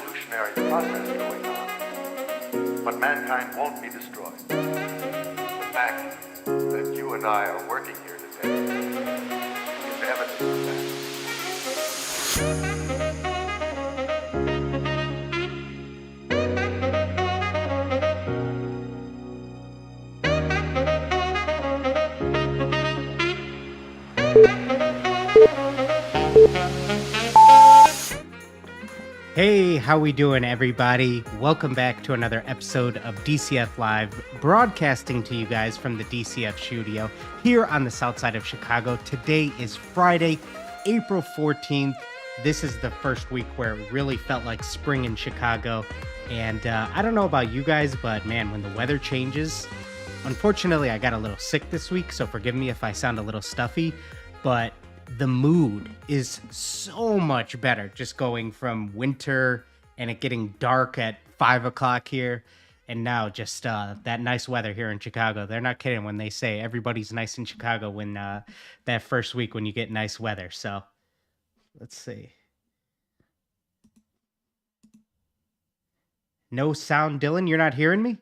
evolutionary process going on. But mankind won't be destroyed. The fact that you and I are working here today is evidence of that. Hey, how we doing, everybody? Welcome back to another episode of DCF Live, broadcasting to you guys from the DCF studio here on the south side of Chicago. Today is Friday, April 14th. This is the first week where it really felt like spring in Chicago. And I don't know about you guys, but man, when the weather changes, unfortunately, I got a little sick this week, so forgive me if I sound a little stuffy, but the mood is so much better just going from winter and it getting dark at 5 o'clock here and now just that nice weather here in Chicago. They're not kidding when they say everybody's nice in Chicago when that first week when you get nice weather. So let's see. No sound, Dylan. You're not hearing me?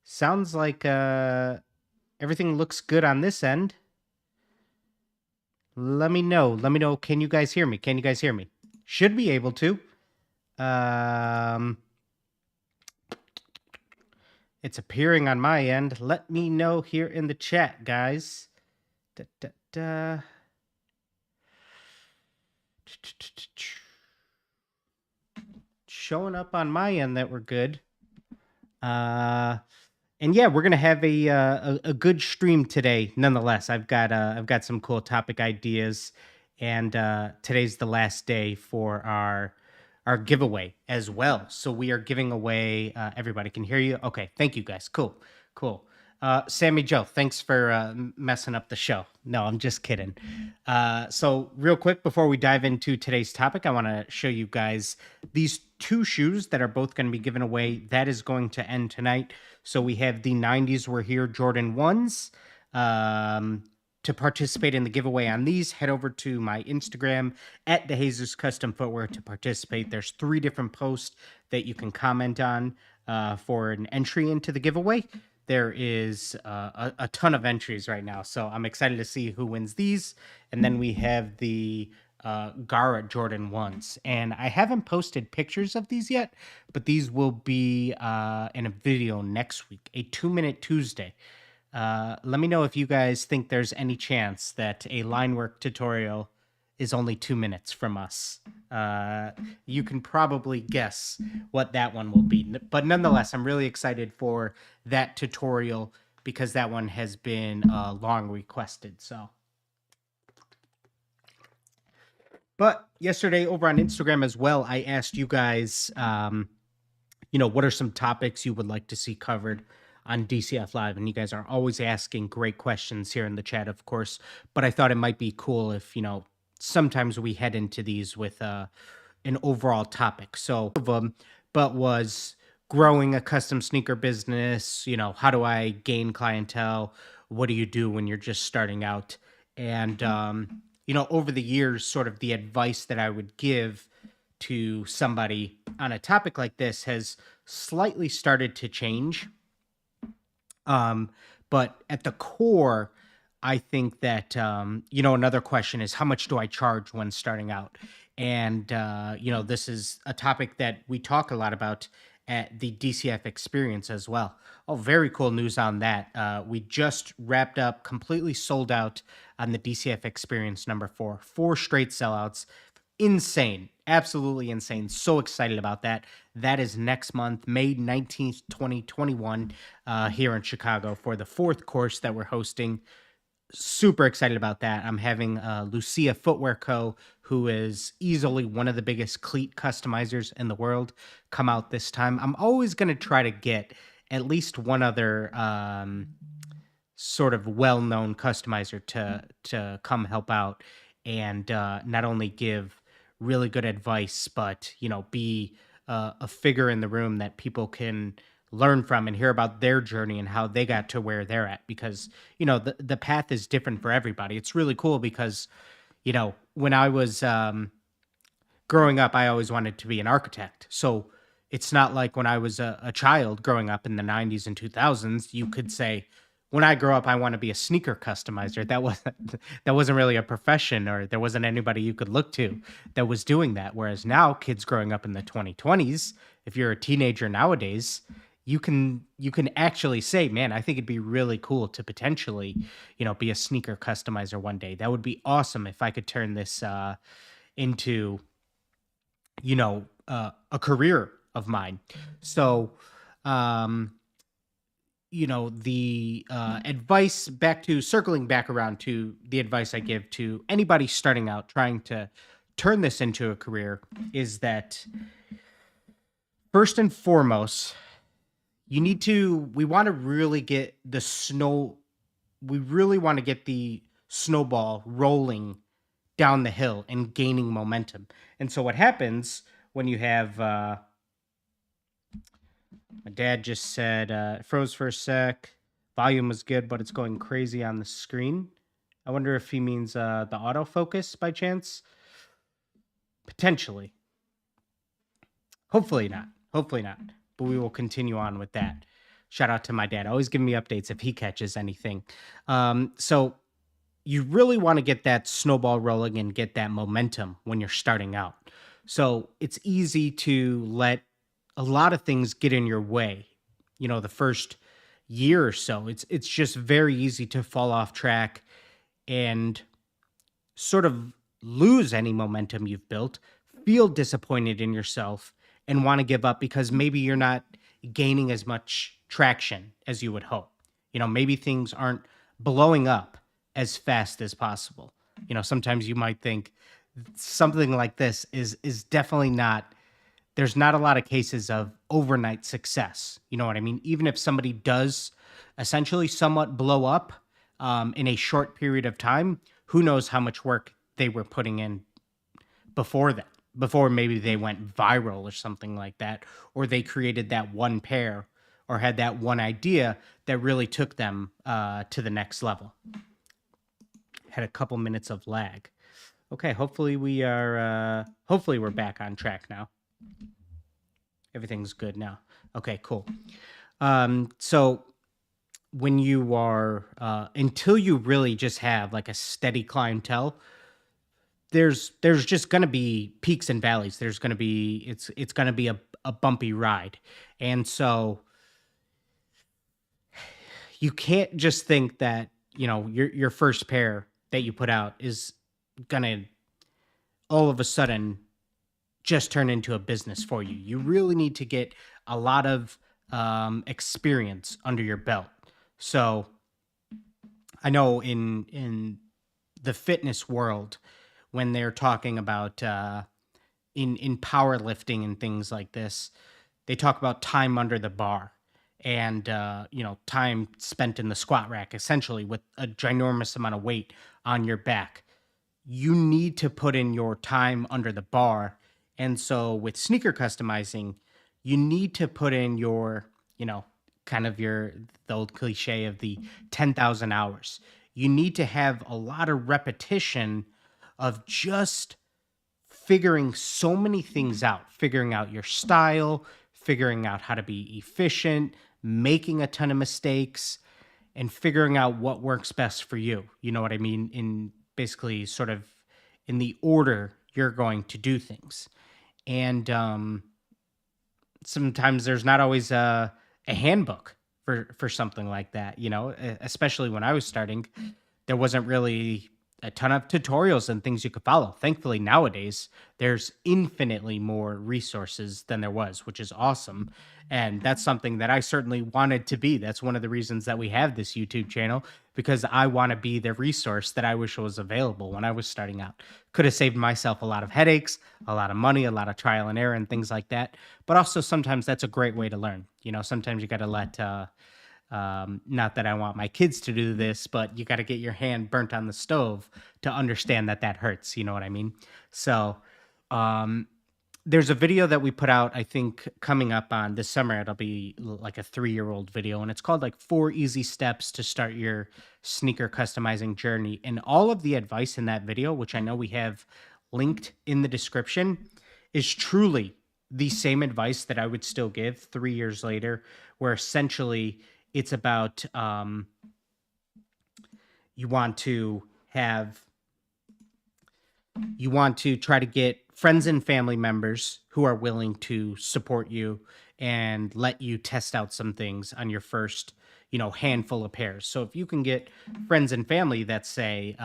Sounds like everything looks good on this end. Let me know. Can you guys hear me? Should be able to. It's appearing on my end. Let me know here in the chat, guys. Showing up on my end that we're good. And yeah, we're gonna have a good stream today. Nonetheless, I've got some cool topic ideas, and today's the last day for our giveaway as well. So we are giving away. Everybody can hear you. Okay, thank you guys. Cool. Sammy Joe, thanks for messing up the show. No, I'm just kidding. So real quick before we dive into today's topic, I want to show you guys these two shoes that are both going to be given away. That is going to end tonight. So we have the 90s Were Here Jordan 1s. To participate in the giveaway on these, head over to my Instagram at DeJesus Custom Footwear to participate. There's 3 different posts that you can comment on for an entry into the giveaway. There is a ton of entries right now, so I'm excited to see who wins these. And then we have the Gara Jordan 1s. And I haven't posted pictures of these yet, but these will be in a video next week, a 2-minute Tuesday. Let me know if you guys think there's any chance that a line work tutorial is only 2 minutes from us. You can probably guess what that one will be. But nonetheless, I'm really excited for that tutorial because that one has been long requested. But yesterday over on Instagram as well, I asked you guys, what are some topics you would like to see covered on DCF Live? And you guys are always asking great questions here in the chat, of course. But I thought it might be cool if, sometimes we head into these with an overall topic. So, but was growing a custom sneaker business, how do I gain clientele? What do you do when you're just starting out? And, over the years, sort of the advice that I would give to somebody on a topic like this has slightly started to change. But at the core, I think that, another question is how much do I charge when starting out? And, this is a topic that we talk a lot about at the DCF experience as well. Oh, very cool news on that. We just wrapped up, completely sold out on the DCF experience number 4. 4 straight sellouts. Insane. Absolutely insane. So excited about that. That is next month, May 19th, 2021, here in Chicago for the 4th course that we're hosting. Super excited about that. I'm having Lucia Footwear Co., who is easily one of the biggest cleat customizers in the world, come out this time. I'm always going to try to get at least one other sort of well-known customizer to come help out and not only give really good advice, but, be a figure in the room that people can learn from and hear about their journey and how they got to where they're at, because, the path is different for everybody. It's really cool because, when I was growing up, I always wanted to be an architect. So it's not like when I was a child growing up in the 90s and 2000s, you could say, when I grow up, I want to be a sneaker customizer. That wasn't that wasn't really a profession, or there wasn't anybody you could look to that was doing that. Whereas now, kids growing up in the 2020s, if you're a teenager nowadays, you can actually say, man, I think it'd be really cool to potentially, be a sneaker customizer one day. That would be awesome if I could turn this into a career of mine. So, um, the advice, back to circling back around to the advice I give to anybody starting out trying to turn this into a career, is that first and foremost, we want to really get we really want to get the snowball rolling down the hill and gaining momentum. And so what happens when you have my dad just said, it froze for a sec. Volume was good, but it's going crazy on the screen. I wonder if he means the autofocus by chance. Potentially. Hopefully not. Hopefully not. But we will continue on with that. Shout out to my dad. Always give me updates if he catches anything. So you really want to get that snowball rolling and get that momentum when you're starting out. So it's easy to let a lot of things get in your way. The first year or so, it's just very easy to fall off track and sort of lose any momentum you've built, feel disappointed in yourself, and want to give up because maybe you're not gaining as much traction as you would hope. Maybe things aren't blowing up as fast as possible. Sometimes you might think something like this is definitely not, there's not a lot of cases of overnight success. You know what I mean? Even if somebody does essentially somewhat blow up in a short period of time, who knows how much work they were putting in before that, before maybe they went viral or something like that, or they created that one pair or had that one idea that really took them to the next level. Had a couple minutes of lag. Okay, hopefully we're back on track now. Everything's good now. Okay, cool. So when you are until you really just have like a steady clientele, there's just going to be peaks and valleys. There's going to be it's going to be a bumpy ride. And so you can't just think that, your first pair that you put out is going to all of a sudden just turn into a business for you. You really need to get a lot of experience under your belt. So I know in the fitness world, when they're talking about in powerlifting and things like this, they talk about time under the bar and time spent in the squat rack, essentially with a ginormous amount of weight on your back. You need to put in your time under the bar. And so with sneaker customizing, you need to put in your, the old cliche of the 10,000 hours. You need to have a lot of repetition of just figuring so many things out, figuring out your style, figuring out how to be efficient, making a ton of mistakes, and figuring out what works best for you. You know what I mean? In basically sort of in the order you're going to do things. And sometimes there's not always a handbook for something like that, especially when I was starting. There wasn't really a ton of tutorials and things you could follow. Thankfully, nowadays, there's infinitely more resources than there was, which is awesome. And that's something that I certainly wanted to be. That's one of the reasons that we have this YouTube channel, because I want to be the resource that I wish was available when I was starting out. Could have saved myself a lot of headaches, a lot of money, a lot of trial and error and things like that. But also sometimes that's a great way to learn. Sometimes you got to let, not that I want my kids to do this, but you got to get your hand burnt on the stove to understand that hurts. You know what I mean? So, there's a video that we put out, I think coming up on this summer, it'll be like a 3-year-old video, and it's called like 4 easy steps to start your sneaker customizing journey. And all of the advice in that video, which I know we have linked in the description, is truly the same advice that I would still give 3 years later, where essentially it's about you want to have you want to try to get friends and family members who are willing to support you and let you test out some things on your first, handful of pairs. So if you can get friends and family that say,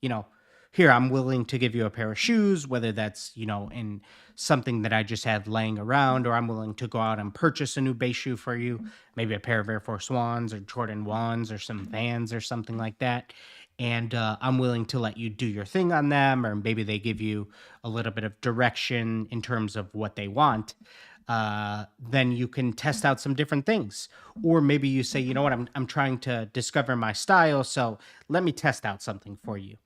you know, here, I'm willing to give you a pair of shoes, whether that's, in something that I just had laying around, or I'm willing to go out and purchase a new base shoe for you, maybe a pair of Air Force Ones or Jordan Ones or some Vans or something like that. And I'm willing to let you do your thing on them, or maybe they give you a little bit of direction in terms of what they want. Then you can test out some different things. Or maybe you say, you know what, I'm trying to discover my style, so let me test out something for you.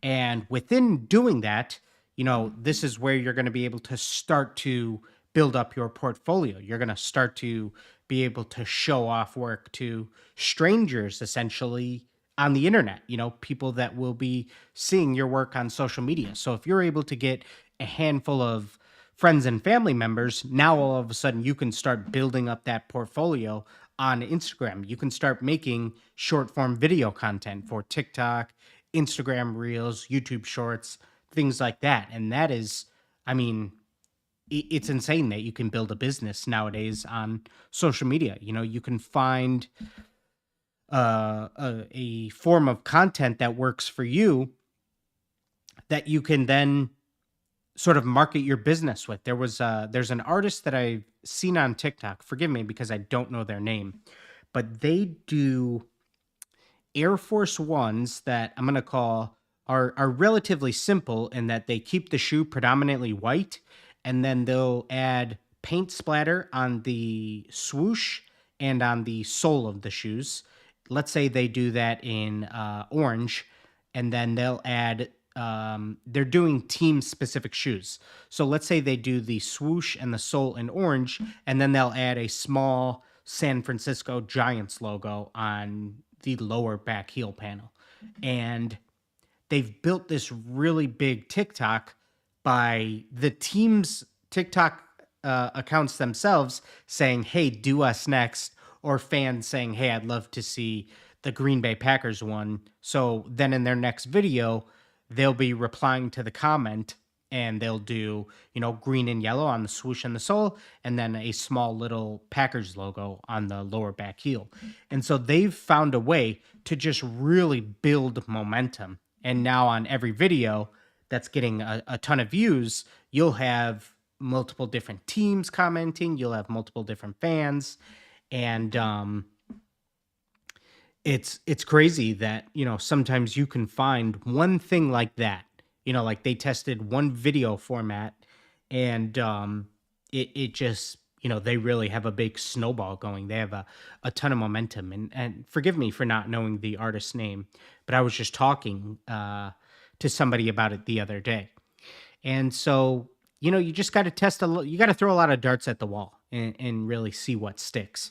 And within doing that, this is where you're going to be able to start to build up your portfolio. You're going to start to be able to show off work to strangers essentially on the internet, people that will be seeing your work on social media. So if you're able to get a handful of friends and family members, now all of a sudden you can start building up that portfolio on Instagram. You can start making short form video content for TikTok, Instagram Reels, YouTube Shorts, things like that. And that is, I mean, it's insane that you can build a business nowadays on social media. You can find a form of content that works for you that you can then sort of market your business with. There's an artist that I've seen on TikTok. Forgive me because I don't know their name, but they do Air Force Ones that I'm gonna call are relatively simple in that they keep the shoe predominantly white, and then they'll add paint splatter on the swoosh and on the sole of the shoes. Let's say they do that in orange, and then they'll add. They're doing team specific shoes. So let's say they do the swoosh and the sole in orange, and then they'll add a small San Francisco Giants logo on the lower back heel panel. And they've built this really big TikTok by the team's TikTok accounts themselves saying, hey, do us next, or fans saying, hey, I'd love to see the Green Bay Packers one. So then in their next video, they'll be replying to the comment and they'll do, green and yellow on the swoosh and the sole, and then a small little Packers logo on the lower back heel. And so they've found a way to just really build momentum. And now on every video that's getting a ton of views, you'll have multiple different teams commenting, you'll have multiple different fans. And it's crazy that, sometimes you can find one thing like that, like they tested one video format, and it just, they really have a big snowball going. They have a ton of momentum. And forgive me for not knowing the artist's name, but I was just talking to somebody about it the other day. And so, you just got to you got to throw a lot of darts at the wall and really see what sticks.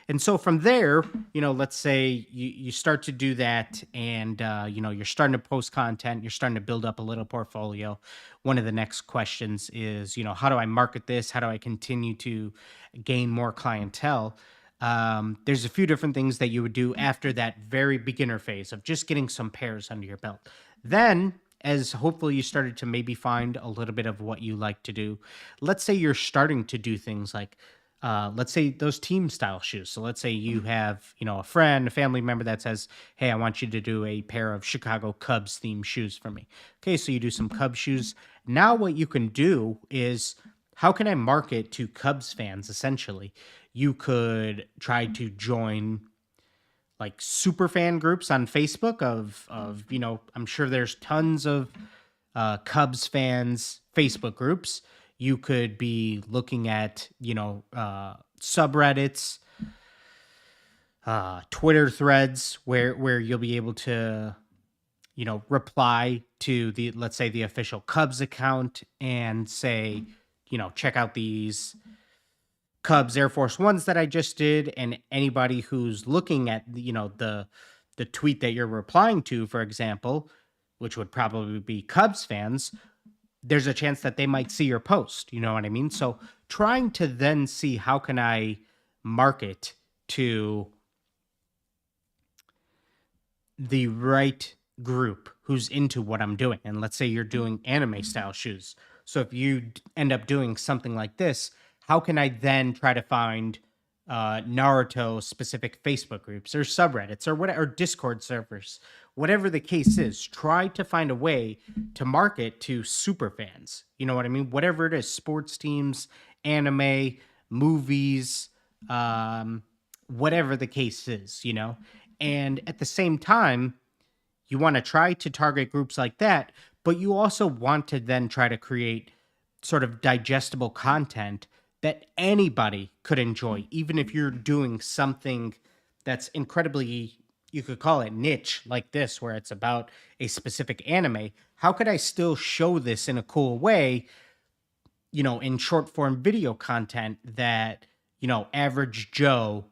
And so from there, let's say you start to do that, and, you're starting to post content, you're starting to build up a little portfolio. One of the next questions is, how do I market this? How do I continue to gain more clientele? There's a few different things that you would do after that very beginner phase of just getting some pairs under your belt. Then, as hopefully you started to maybe find a little bit of what you like to do, let's say you're starting to do things like, let's say those team style shoes. So let's say you have, a friend, a family member that says, hey, I want you to do a pair of Chicago Cubs themed shoes for me. Okay, so you do some Cubs shoes. Now what you can do is, how can I market to Cubs fans? Essentially, you could try to join like super fan groups on Facebook of, I'm sure there's tons of Cubs fans Facebook groups. You could be looking at, subreddits, Twitter threads where you'll be able to, reply to let's say the official Cubs account and say, check out these Cubs Air Force Ones that I just did. And anybody who's looking at, the tweet that you're replying to, for example, which would probably be Cubs fans, there's a chance that they might see your post. You know what I mean? So trying to then see how can I market to the right group who's into what I'm doing. And let's say you're doing anime style shoes. So if you end up doing something like this, how can I then try to find Naruto specific Facebook groups or subreddits or whatever, or Discord servers, whatever the case is? Try to find a way to market to super fans. You know what I mean? Whatever it is, sports teams, anime, movies, whatever the case is, you know? And at the same time, you want to try to target groups like that, but you also want to then try to create sort of digestible content that anybody could enjoy, even if you're doing something that's incredibly, you could call it niche like this, where it's about a specific anime. How could I still show this in a cool way, you know, in short form video content that, you know, average Joe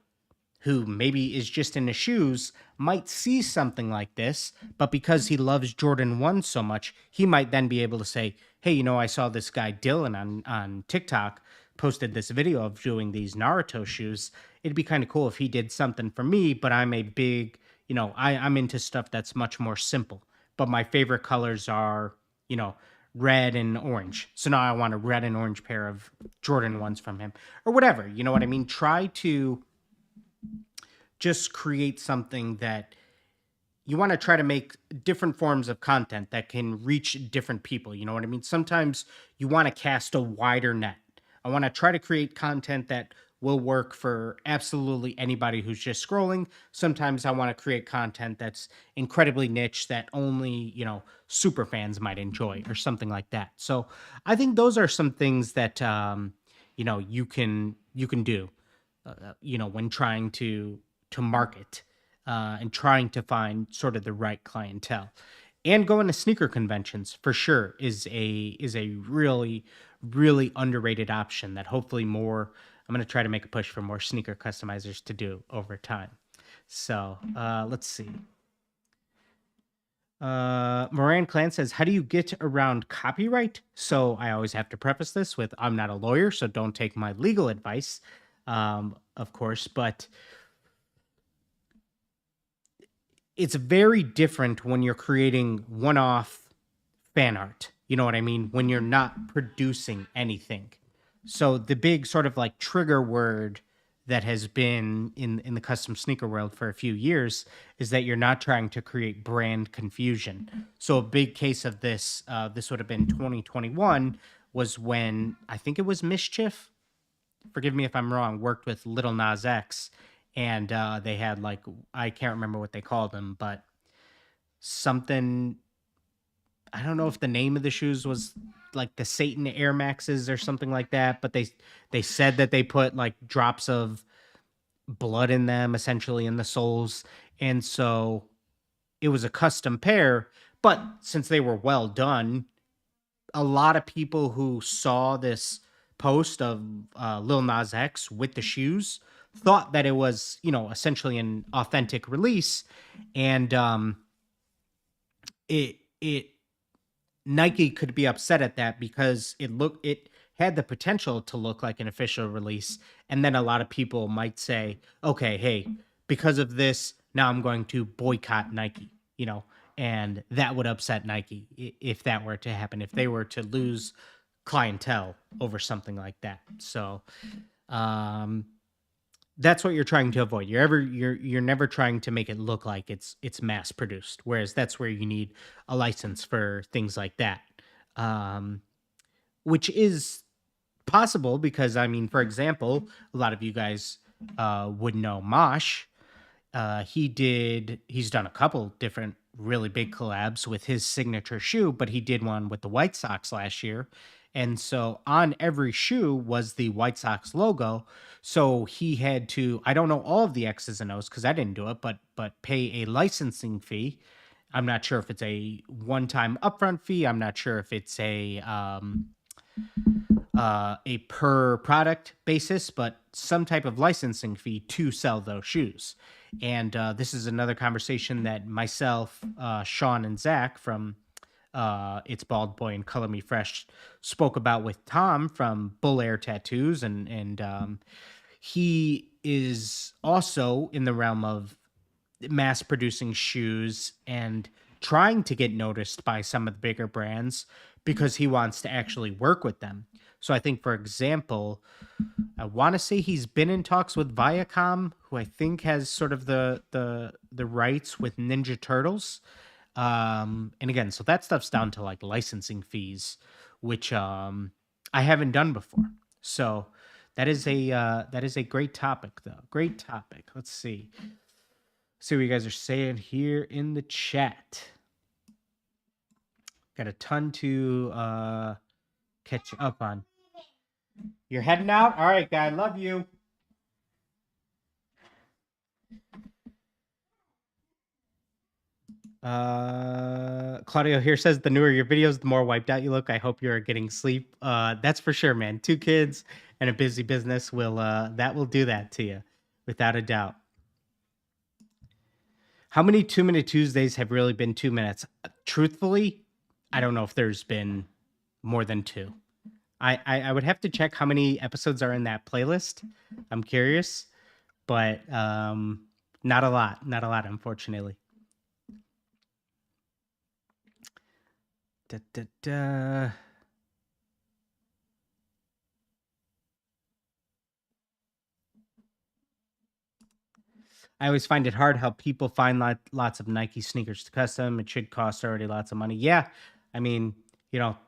who maybe is just in the shoes might see something like this, but because he loves Jordan 1 so much, he might then be able to say, hey, you know, I saw this guy Dillon on TikTok posted this video of doing these Naruto shoes. It'd be kind of cool if he did something for me, but I'm a big, you know, I'm into stuff that's much more simple. But my favorite colors are, you know, red and orange. So now I want a red and orange pair of Jordan 1s from him or whatever. You know what I mean? Try to just create something that you want to try to make different forms of content that can reach different people. You know what I mean? Sometimes you want to cast a wider net. I want to try to create content that will work for absolutely anybody who's just scrolling. Sometimes I want to create content that's incredibly niche that only, you know, super fans might enjoy or something like that. So I think those are some things that, you know, you can do, you know, when trying to market and trying to find sort of the right clientele. And going to sneaker conventions for sure is a really, really underrated option that hopefully more, I'm going to try to make a push for more sneaker customizers to do over time. So let's see. Moran Clan says, how do you get around copyright? So I always have to preface this with, I'm not a lawyer, so don't take my legal advice, of course, but it's very different when you're creating one-off fan art. You know what I mean? When you're not producing anything. So the big sort of like trigger word that has been in the custom sneaker world for a few years is that you're not trying to create brand confusion. So a big case of this, this would have been 2021, was when I think it was Mischief, forgive me if I'm wrong, worked with Little Nas X, and they had like, I can't remember what they called them, but something, I don't know if the name of the shoes was like the Satan Air Maxes or something like that, but they said that they put like drops of blood in them, essentially in the soles, and so it was a custom pair. But since they were well done, a lot of people who saw this post of Lil Nas X with the shoes thought that it was, you know, essentially an authentic release, and it Nike could be upset at that because it had the potential to look like an official release, and then a lot of people might say, okay, hey, because of this, now I'm going to boycott Nike, you know, and that would upset Nike if that were to happen, if they were to lose clientele over something like that. So that's what you're trying to avoid. You're never trying to make it look like it's mass produced, whereas that's where you need a license for things like that, which is possible because, I mean, for example, a lot of you guys would know Mosh. He's done a couple different really big collabs with his signature shoe, but he did one with the White Sox last year. And so on every shoe was the White Sox logo. So he had to, I don't know all of the X's and O's because I didn't do it, but pay a licensing fee. I'm not sure if it's a one-time upfront fee. I'm not sure if it's a per product basis, but some type of licensing fee to sell those shoes. And this is another conversation that myself, Sean, and Zach from It's Bald Boy and Color Me Fresh spoke about with Tom from Bull Air Tattoos, and he is also in the realm of mass producing shoes and trying to get noticed by some of the bigger brands because he wants to actually work with them. So I think, for example, I want to say he's been in talks with Viacom, who I think has sort of the rights with Ninja Turtles. And again, so that stuff's down to like licensing fees, which I haven't done before. So that is a great topic, though. Great topic. Let's see what you guys are saying here in the chat. Got a ton to catch up on. You're heading out? All right, guy. Love you. Claudio here says the newer your videos, the more wiped out you look. I hope you're getting sleep. That's for sure, man. 2 kids and a busy business will do that to you, without a doubt. How many 2-minute Tuesdays have really been 2 minutes? Truthfully, I don't know if there's been more than 2. I would have to check how many episodes are in that playlist. I'm curious, but not a lot, unfortunately. I always find it hard how people find lots of Nike sneakers to custom. It should cost already lots of money. Yeah, I mean,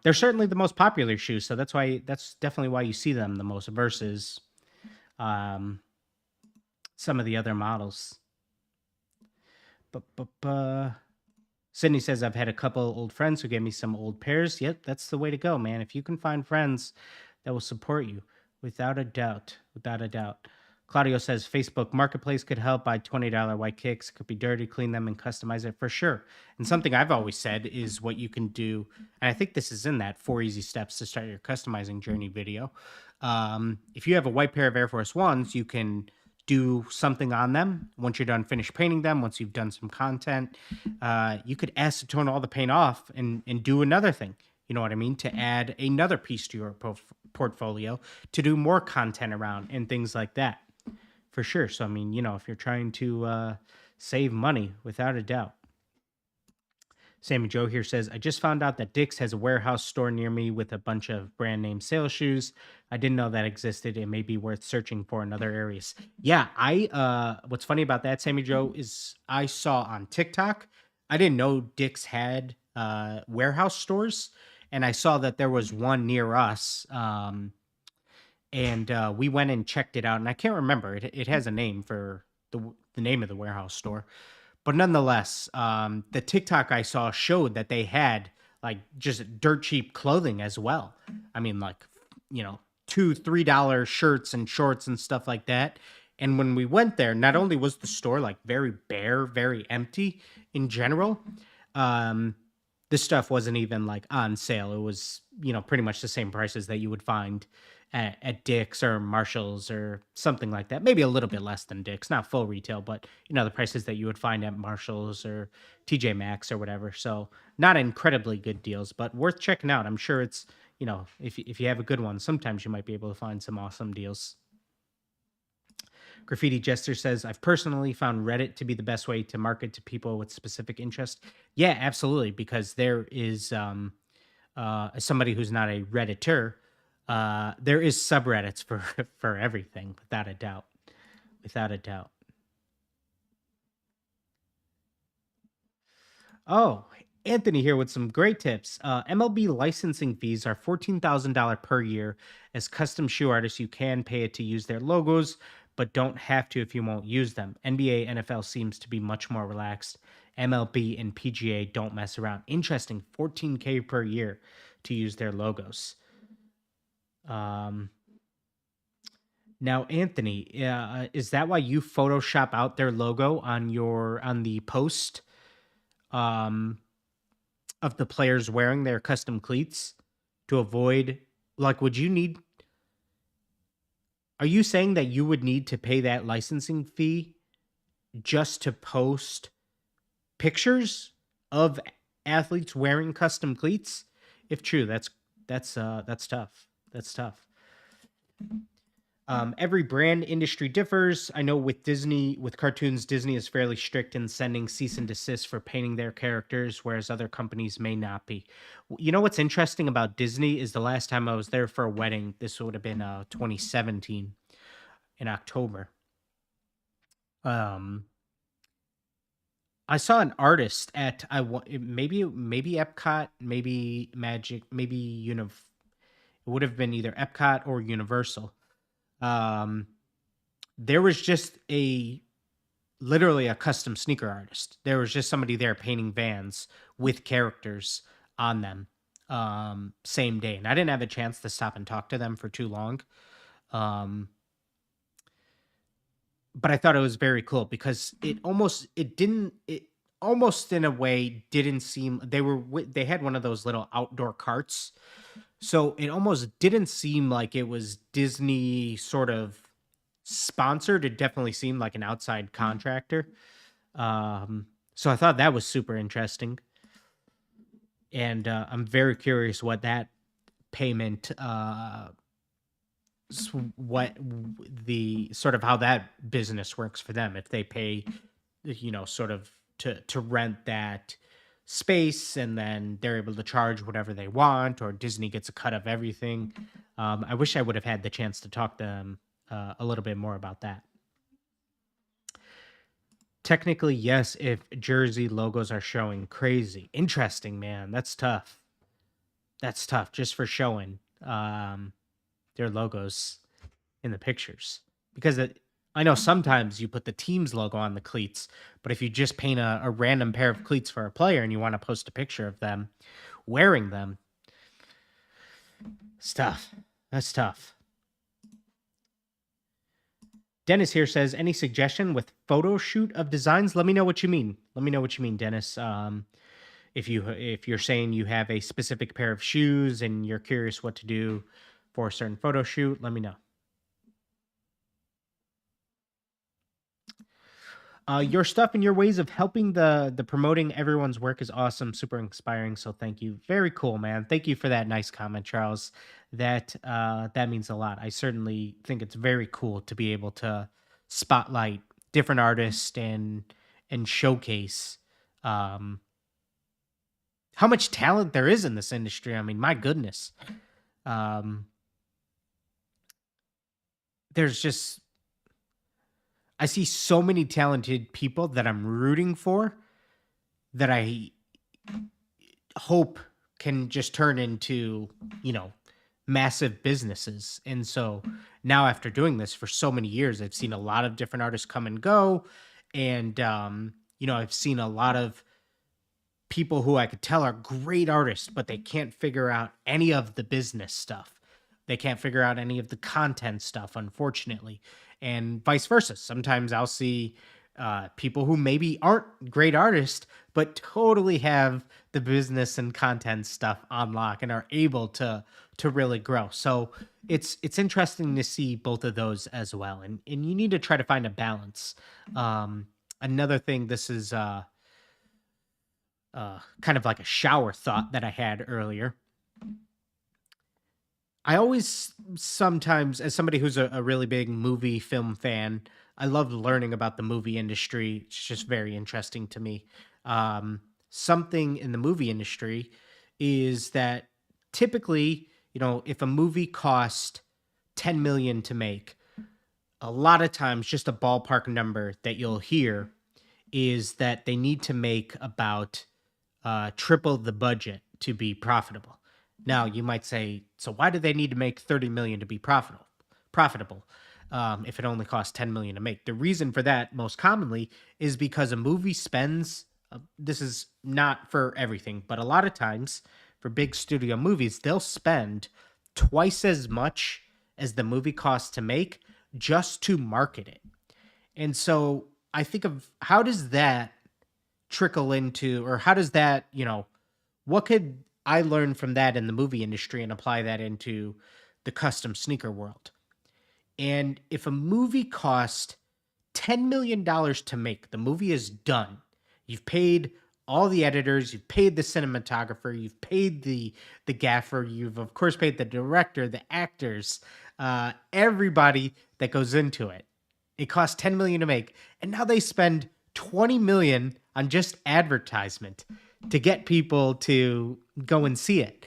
they're certainly the most popular shoes, so that's definitely why you see them the most versus some of the other models. Sydney says, I've had a couple old friends who gave me some old pairs. Yep, that's the way to go, man. If you can find friends that will support you, without a doubt. Claudio says, Facebook Marketplace could help. Buy $20 white kicks. Could be dirty, clean them, and customize it for sure. And something I've always said is what you can do, and I think this is in that 4 easy steps to start your customizing journey video. If you have a white pair of Air Force Ones, you can do something on them. Once you're done finish painting them, once you've done some content, you could acetone all the paint off and do another thing. You know what I mean? To add another piece to your portfolio, to do more content around and things like that. For sure. So, I mean, if you're trying to save money, without a doubt. Sammy Joe here says, I just found out that Dick's has a warehouse store near me with a bunch of brand name sales shoes. I didn't know that existed. It may be worth searching for in other areas. Yeah, what's funny about that, Sammy Joe, is I saw on TikTok, I didn't know Dick's had warehouse stores, and I saw that there was one near us. And we went and checked it out, and I can't remember. It has a name for the name of the warehouse store. But nonetheless, the TikTok I saw showed that they had like just dirt cheap clothing as well. I mean, like, $2-3 shirts and shorts and stuff like that. And when we went there, not only was the store like very bare, very empty in general, this stuff wasn't even like on sale. It was, pretty much the same prices that you would find at Dick's or Marshall's or something like that. Maybe a little bit less than Dick's, not full retail, but the prices that you would find at Marshall's or TJ Maxx or whatever. So not incredibly good deals, but worth checking out. I'm sure it's, if you have a good one, sometimes you might be able to find some awesome deals. Graffiti Jester says, I've personally found Reddit to be the best way to market to people with specific interest. Yeah, absolutely. Because there is, as somebody who's not a Redditor, there is subreddits for everything, without a doubt. Oh, Anthony here with some great tips. MLB licensing fees are $14,000 per year. As custom shoe artists, you can pay it to use their logos, but don't have to if you won't use them. NBA, NFL seems to be much more relaxed. MLB and PGA don't mess around. Interesting, $14K per year to use their logos. Now, Anthony, is that why you Photoshop out their logo on the post of the players wearing their custom cleats to avoid, like, are you saying that you would need to pay that licensing fee just to post pictures of athletes wearing custom cleats? If true, that's tough. That's tough. Every brand industry differs. I know with Disney, with cartoons, Disney is fairly strict in sending cease and desist for painting their characters, whereas other companies may not be. You know what's interesting about Disney is the last time I was there for a wedding, this would have been 2017 in October. Um, I saw an artist at maybe Epcot, maybe Magic, maybe it would have been either Epcot or Universal. Um, there was just literally a custom sneaker artist. There was just somebody there painting Vans with characters on them, same day, and I didn't have a chance to stop and talk to them for too long. Um, but I thought it was very cool because it almost in a way didn't seem they had one of those little outdoor carts, so it almost didn't seem like it was Disney sort of sponsored. It definitely seemed like an outside contractor. So I thought that was super interesting, and I'm very curious what that payment what the sort of how that business works for them, if they pay, sort of to rent that space and then they're able to charge whatever they want, or Disney gets a cut of everything. I wish I would have had the chance to talk to them a little bit more about that. Technically, yes, if jersey logos are showing. Crazy. Interesting, man. That's tough. That's tough just for showing their logos in the pictures. Because I know sometimes you put the team's logo on the cleats, but if you just paint a random pair of cleats for a player and you want to post a picture of them wearing them, it's tough. That's tough. Dennis here says, any suggestion with photo shoot of designs? Let me know what you mean. Let me know what you mean, Dennis. If you're saying you have a specific pair of shoes and you're curious what to do for a certain photo shoot, let me know. Your stuff and your ways of helping the promoting everyone's work is awesome, super inspiring. So thank you. Very cool, man. Thank you for that nice comment, Charles. That means a lot. I certainly think it's very cool to be able to spotlight different artists and showcase how much talent there is in this industry. I mean, my goodness. There's just, I see so many talented people that I'm rooting for that I hope can just turn into, massive businesses. And so now, after doing this for so many years, I've seen a lot of different artists come and go. And, I've seen a lot of people who I could tell are great artists, but they can't figure out any of the business stuff. They can't figure out any of the content stuff, unfortunately, and vice versa. Sometimes I'll see people who maybe aren't great artists, but totally have the business and content stuff on lock and are able to really grow. So it's interesting to see both of those as well, and you need to try to find a balance. Another thing, this is kind of like a shower thought that I had earlier. I always sometimes, as somebody who's a really big movie film fan, I love learning about the movie industry. It's just very interesting to me. Something in the movie industry is that typically, if a movie cost 10 million to make, a lot of times just a ballpark number that you'll hear is that they need to make about triple the budget to be profitable. Now you might say, so why do they need to make 30 million to be profitable? If it only costs 10 million to make. The reason for that most commonly is because a movie spends, this is not for everything, but a lot of times for big studio movies, they'll spend twice as much as the movie costs to make just to market it. And so I think of, how does that trickle into, or how does that, what could I learn from that in the movie industry and apply that into the custom sneaker world? And if a movie cost $10 million to make, the movie is done. You've paid all the editors, you've paid the cinematographer, you've paid the gaffer, you've of course paid the director, the actors, everybody that goes into it. It costs 10 million to make, and now they spend 20 million on just advertisement to get people to go and see it.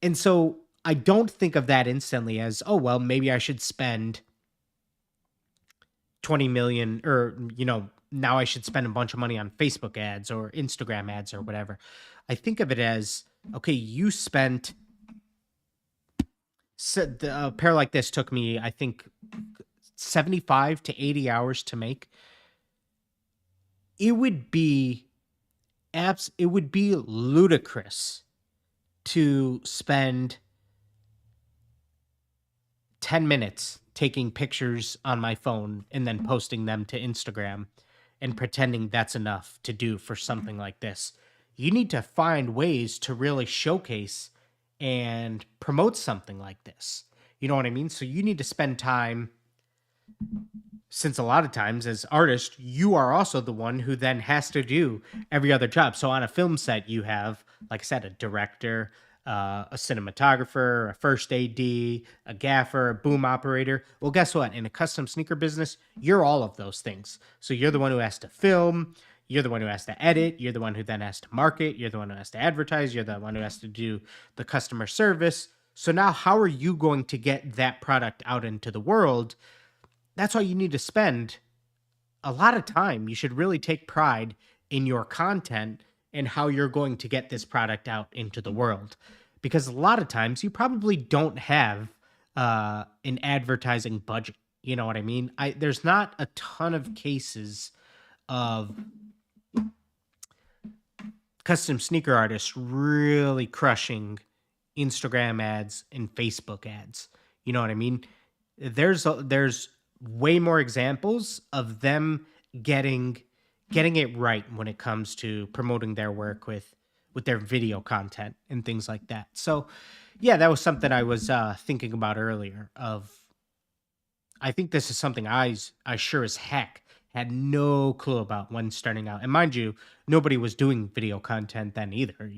And so I don't think of that instantly as, oh, well, maybe I should spend 20 million, or, now I should spend a bunch of money on Facebook ads or Instagram ads or whatever. I think of it as, okay, you spent, a pair like this took me, I think, 75 to 80 hours to make. It would be ludicrous to spend 10 minutes taking pictures on my phone and then posting them to Instagram and pretending that's enough to do for something like this. You need to find ways to really showcase and promote something like this. You know what I mean? So you need to spend time, since a lot of times as artists, you are also the one who then has to do every other job. So on a film set, you have, like I said, a director, a cinematographer, a first AD, a gaffer, a boom operator. Well, guess what? In a custom sneaker business, you're all of those things. So you're the one who has to film, you're the one who has to edit, you're the one who then has to market, you're the one who has to advertise, you're the one who has to do the customer service. So now how are you going to get that product out into the world? That's why you need to spend a lot of time. You should really take pride in your content and how you're going to get this product out into the world. Because a lot of times you probably don't have an advertising budget. You know what I mean? There's not a ton of cases of custom sneaker artists really crushing Instagram ads and Facebook ads. You know what I mean? There's way more examples of them getting it right when it comes to promoting their work with their video content and things like that. So yeah, that was something I was thinking about earlier. I think this is something I sure as heck had no clue about when starting out. And mind you, nobody was doing video content then either.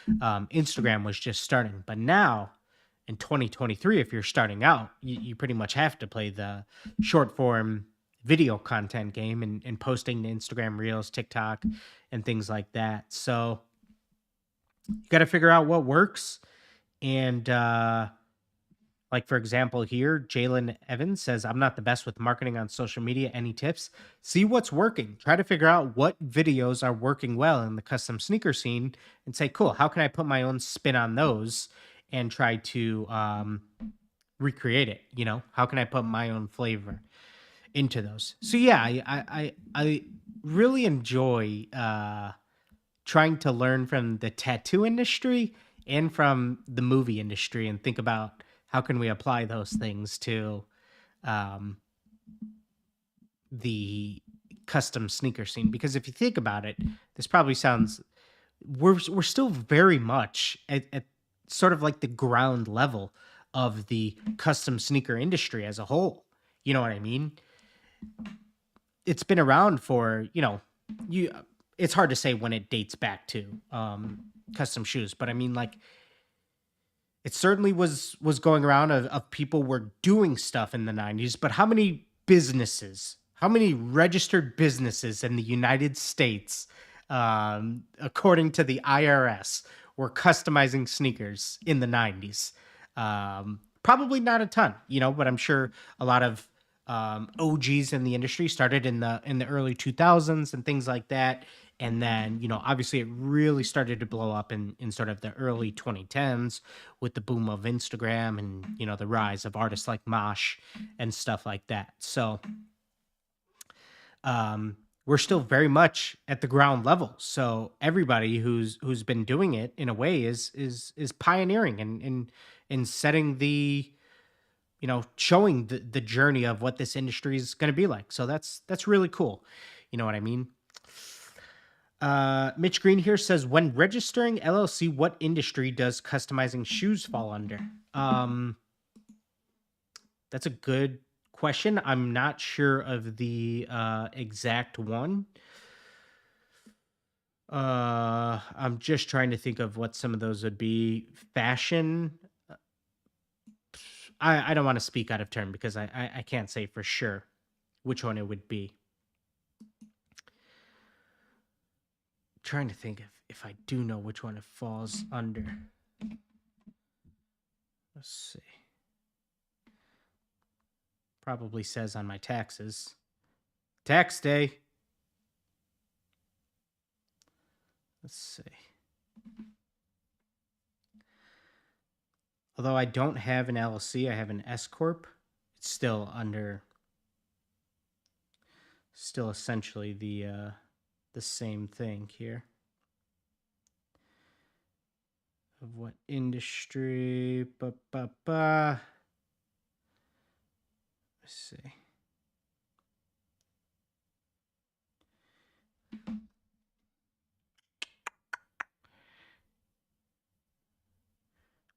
Instagram was just starting. But now in 2023, if you're starting out, you pretty much have to play the short form video content game and posting to Instagram Reels, TikTok, and things like that. So you got to figure out what works. And like, for example, here, Jalen Evans says, I'm not the best with marketing on social media. Any tips? See what's working. Try to figure out what videos are working well in the custom sneaker scene and say, cool, how can I put my own spin on those and try to recreate it? How can I put my own flavor into those? So yeah, I really enjoy trying to learn from the tattoo industry and from the movie industry and think about how can we apply those things to the custom sneaker scene. Because if you think about it, this probably sounds, we're still very much at sort of like the ground level of the custom sneaker industry as a whole. You know what I mean? It's been around for, it's hard to say when it dates back to custom shoes, but I mean, like, it certainly was going around of people were doing stuff in the 90s, but how many registered businesses in the United States, according to the IRS, were customizing sneakers in the 90s? Probably not a ton, but I'm sure a lot of OGs in the industry started in the early 2000s and things like that. And then, obviously it really started to blow up in sort of the early 2010s with the boom of Instagram and, the rise of artists like Mosh and stuff like that. So we're still very much at the ground level. So everybody who's been doing it in a way is pioneering and setting the, showing the journey of what this industry is going to be like. So that's really cool. You know what I mean? Mitch Green here says, when registering LLC, what industry does customizing shoes fall under? That's a good question. I'm not sure of the exact one. I'm just trying to think of what some of those would be. Fashion. I don't want to speak out of turn because I can't say for sure which one it would be. Trying to think if I do know which one it falls under. Let's see. Probably says on my taxes. Tax day. Let's see. Although I don't have an LLC, I have an S corp. It's still essentially the same thing here. Of what industry? Let's see.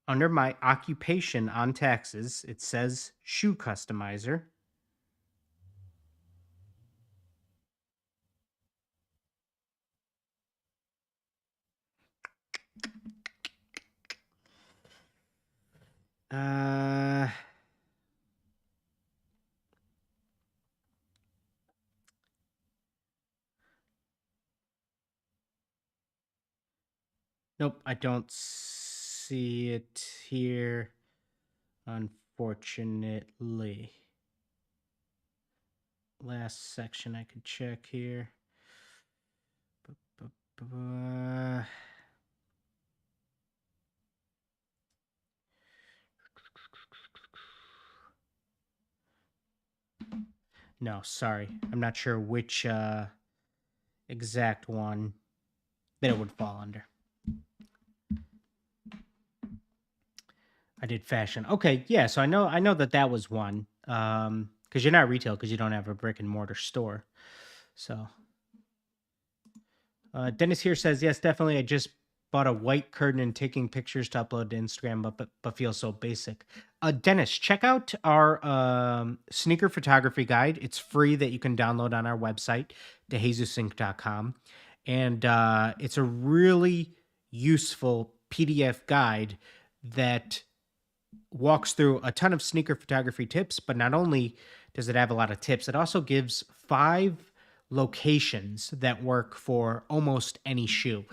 Under my occupation on taxes, it says shoe customizer. Nope, I don't see it here, unfortunately. Last section I could check here. No, sorry. I'm not sure which exact one that it would fall under. I did fashion. Okay, yeah, so I know that was one. Because you're not retail because you don't have a brick and mortar store. So Dennis here says, yes, definitely. I just bought a white curtain and taking pictures to upload to Instagram, but feels so basic. Dennis, check out our sneaker photography guide. It's free that you can download on our website, DeJesusinc.com. And it's a really useful PDF guide that walks through a ton of sneaker photography tips, but not only does it have a lot of tips, it also gives 5 locations that work for almost any shoe.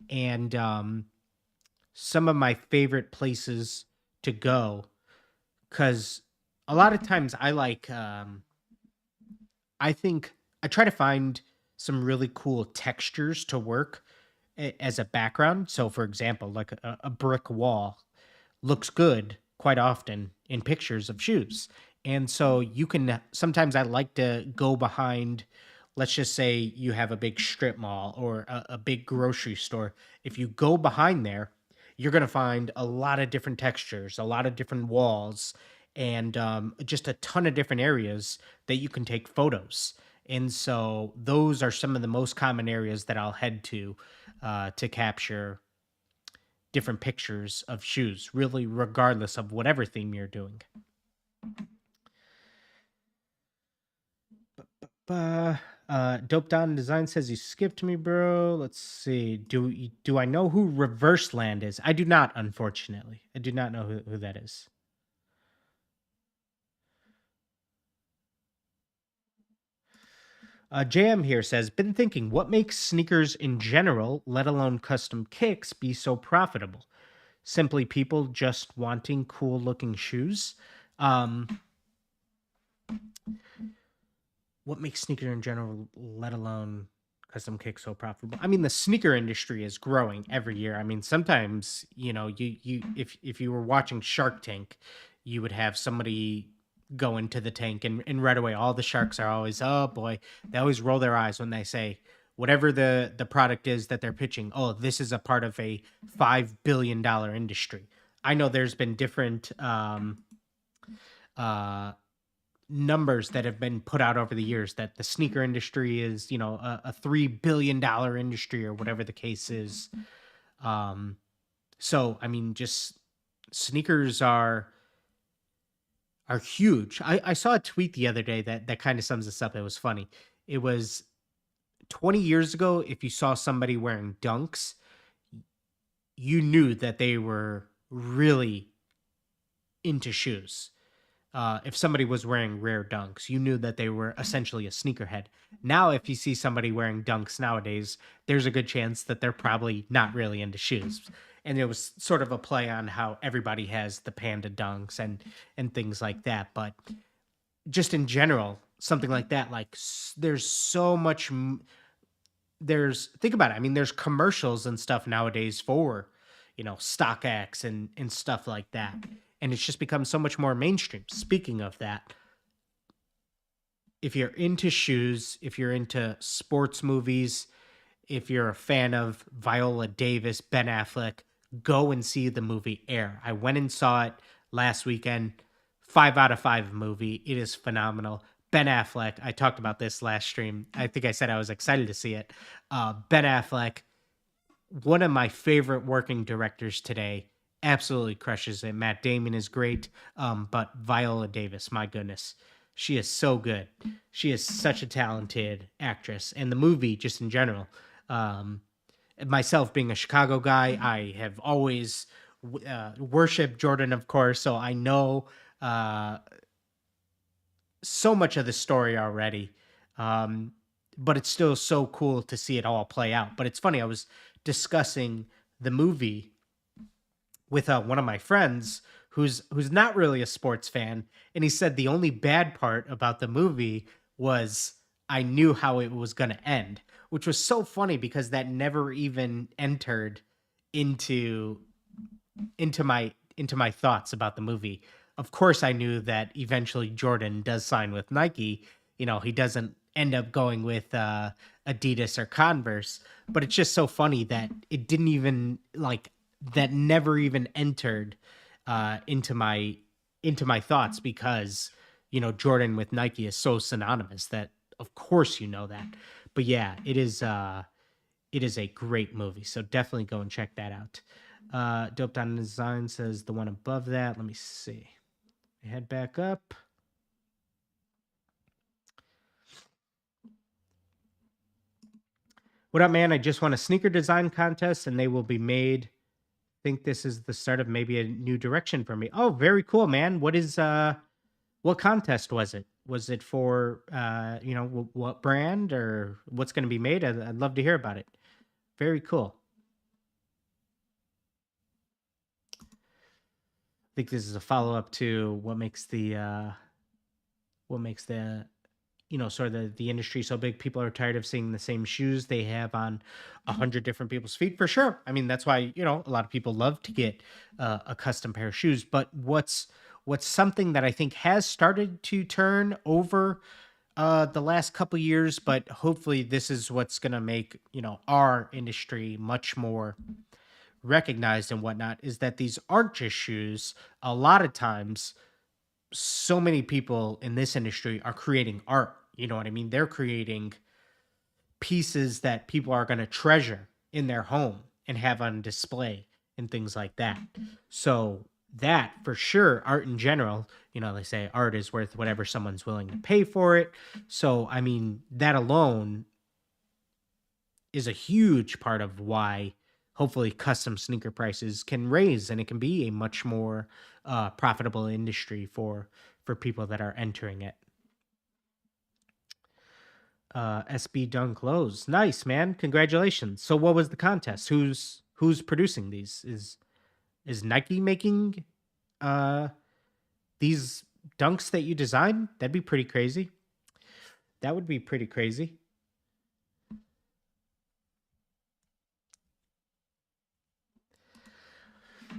And some of my favorite places to go, because a lot of times I think I try to find some really cool textures to work as a background. So for example, like a brick wall looks good quite often in pictures of shoes. And so you can sometimes I like to go behind, let's just say you have a big strip mall or a big grocery store. If you go behind there, you're going to find a lot of different textures, a lot of different walls, and just a ton of different areas that you can take photos. And so those are some of the most common areas that I'll head to capture different pictures of shoes, really, regardless of whatever theme you're doing. Dope Don Design says you skipped me, bro. Let's see. Do I know who Reverse Land is? I do not, unfortunately. I do not know who that is. JM here says, been thinking, what makes sneakers in general, let alone custom kicks, be so profitable? Simply people just wanting cool looking shoes. What makes sneaker in general, let alone custom kicks, so profitable? I mean, the sneaker industry is growing every year. I mean, sometimes you if you were watching Shark Tank, you would have somebody go into the tank and right away all the sharks are always, oh boy, they always roll their eyes when they say whatever the product is that they're pitching, oh, this is a part of a $5 billion industry. I know there's been different numbers that have been put out over the years that the sneaker industry is, a $3 billion industry or whatever the case is. So I mean, just sneakers are huge. I saw a tweet the other day that kind of sums this up. It was funny. It was 20 years ago, if you saw somebody wearing Dunks, you knew that they were really into shoes. If somebody was wearing rare Dunks, you knew that they were essentially a sneakerhead. Now, if you see somebody wearing Dunks nowadays, there's a good chance that they're probably not really into shoes. And it was sort of a play on how everybody has the panda Dunks and things like that. But just in general, something like that, like there's so much. There's think about it. I mean, there's commercials and stuff nowadays for, StockX and stuff like that, and it's just become so much more mainstream. Speaking of that, if you're into shoes, if you're into sports movies, if you're a fan of Viola Davis, Ben Affleck, go and see the movie Air. I went and saw it last weekend. 5 out of 5 movie. It is phenomenal. Ben Affleck, I talked about this last stream. I think I said I was excited to see it. Ben Affleck, one of my favorite working directors today, absolutely crushes it. Matt Damon is great, but Viola Davis, my goodness, she is so good. She is such a talented actress, and the movie, just in general. Myself being a Chicago guy, I have always worshipped Jordan, of course, so I know so much of the story already. But it's still so cool to see it all play out. But it's funny, I was discussing the movie with one of my friends who's not really a sports fan, and he said the only bad part about the movie was I knew how it was going to end, which was so funny because that never even entered into my thoughts about the movie. Of course, I knew that eventually Jordan does sign with Nike. He doesn't end up going with Adidas or Converse, but it's just so funny that it didn't even that never even entered into my thoughts because Jordan with Nike is so synonymous that of course that. But yeah, it is a great movie, so definitely go and check that out. Dope Down Design says the one above that. Let me see. Head back up. What up, man? I just won a sneaker design contest and they will be made. I think this is the start of maybe a new direction for me. Oh, very cool, man. What contest was it? Was it for, what brand or what's going to be made? I'd love to hear about it. Very cool. I think this is a follow-up to what makes the sort of the industry so big. People are tired of seeing the same shoes they have on 100 different people's feet, for sure. I mean, that's why a lot of people love to get a custom pair of shoes. But what's something that I think has started to turn over the last couple years, but hopefully this is what's going to make our industry much more recognized and whatnot, is that these aren't just shoes. A lot of times, so many people in this industry are creating art. You know what I mean? They're creating pieces that people are going to treasure in their home and have on display and things like that. So that for sure, art in general, they say art is worth whatever someone's willing to pay for it. So, I mean, that alone is a huge part of why hopefully custom sneaker prices can raise and it can be a much more profitable industry for people that are entering it. SB Dunk Lows. Nice, man. Congratulations. So what was the contest? Who's producing these? Is Nike making these dunks that you designed? That'd be pretty crazy. That would be pretty crazy.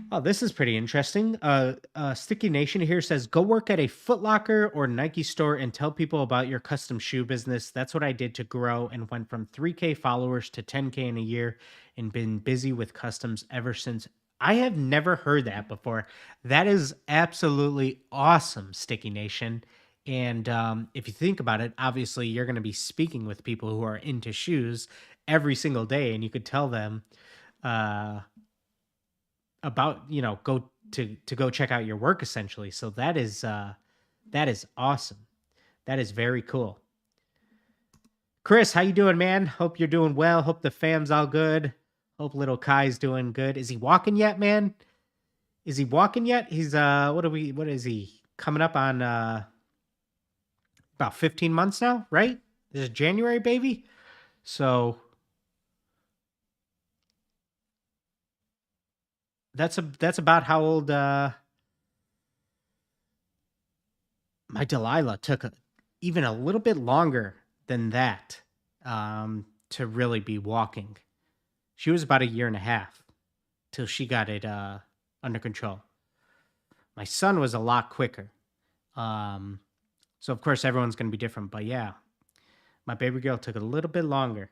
Oh, this is pretty interesting. Sticky Nation here says, go work at a Foot Locker or Nike store and tell people about your custom shoe business. That's what I did to grow and went from 3K followers to 10K in a year and been busy with customs ever since. I have never heard that before. That is absolutely awesome, Sticky Nation. And if you think about it, obviously you're going to be speaking with people who are into shoes every single day, and you could tell them about go check out your work essentially. So that is awesome. That is very cool. Chris, how you doing, man? Hope you're doing well. Hope the fam's all good. Hope little Kai's doing good. Is he walking yet, man? Is he walking yet? He's what is he? Coming up on about 15 months now, right? This is January, baby. So that's about how old my Delilah took even a little bit longer than that to really be walking. She was about a year and a half till she got it under control. My son was a lot quicker. So of course everyone's going to be different, but yeah, my baby girl took a little bit longer.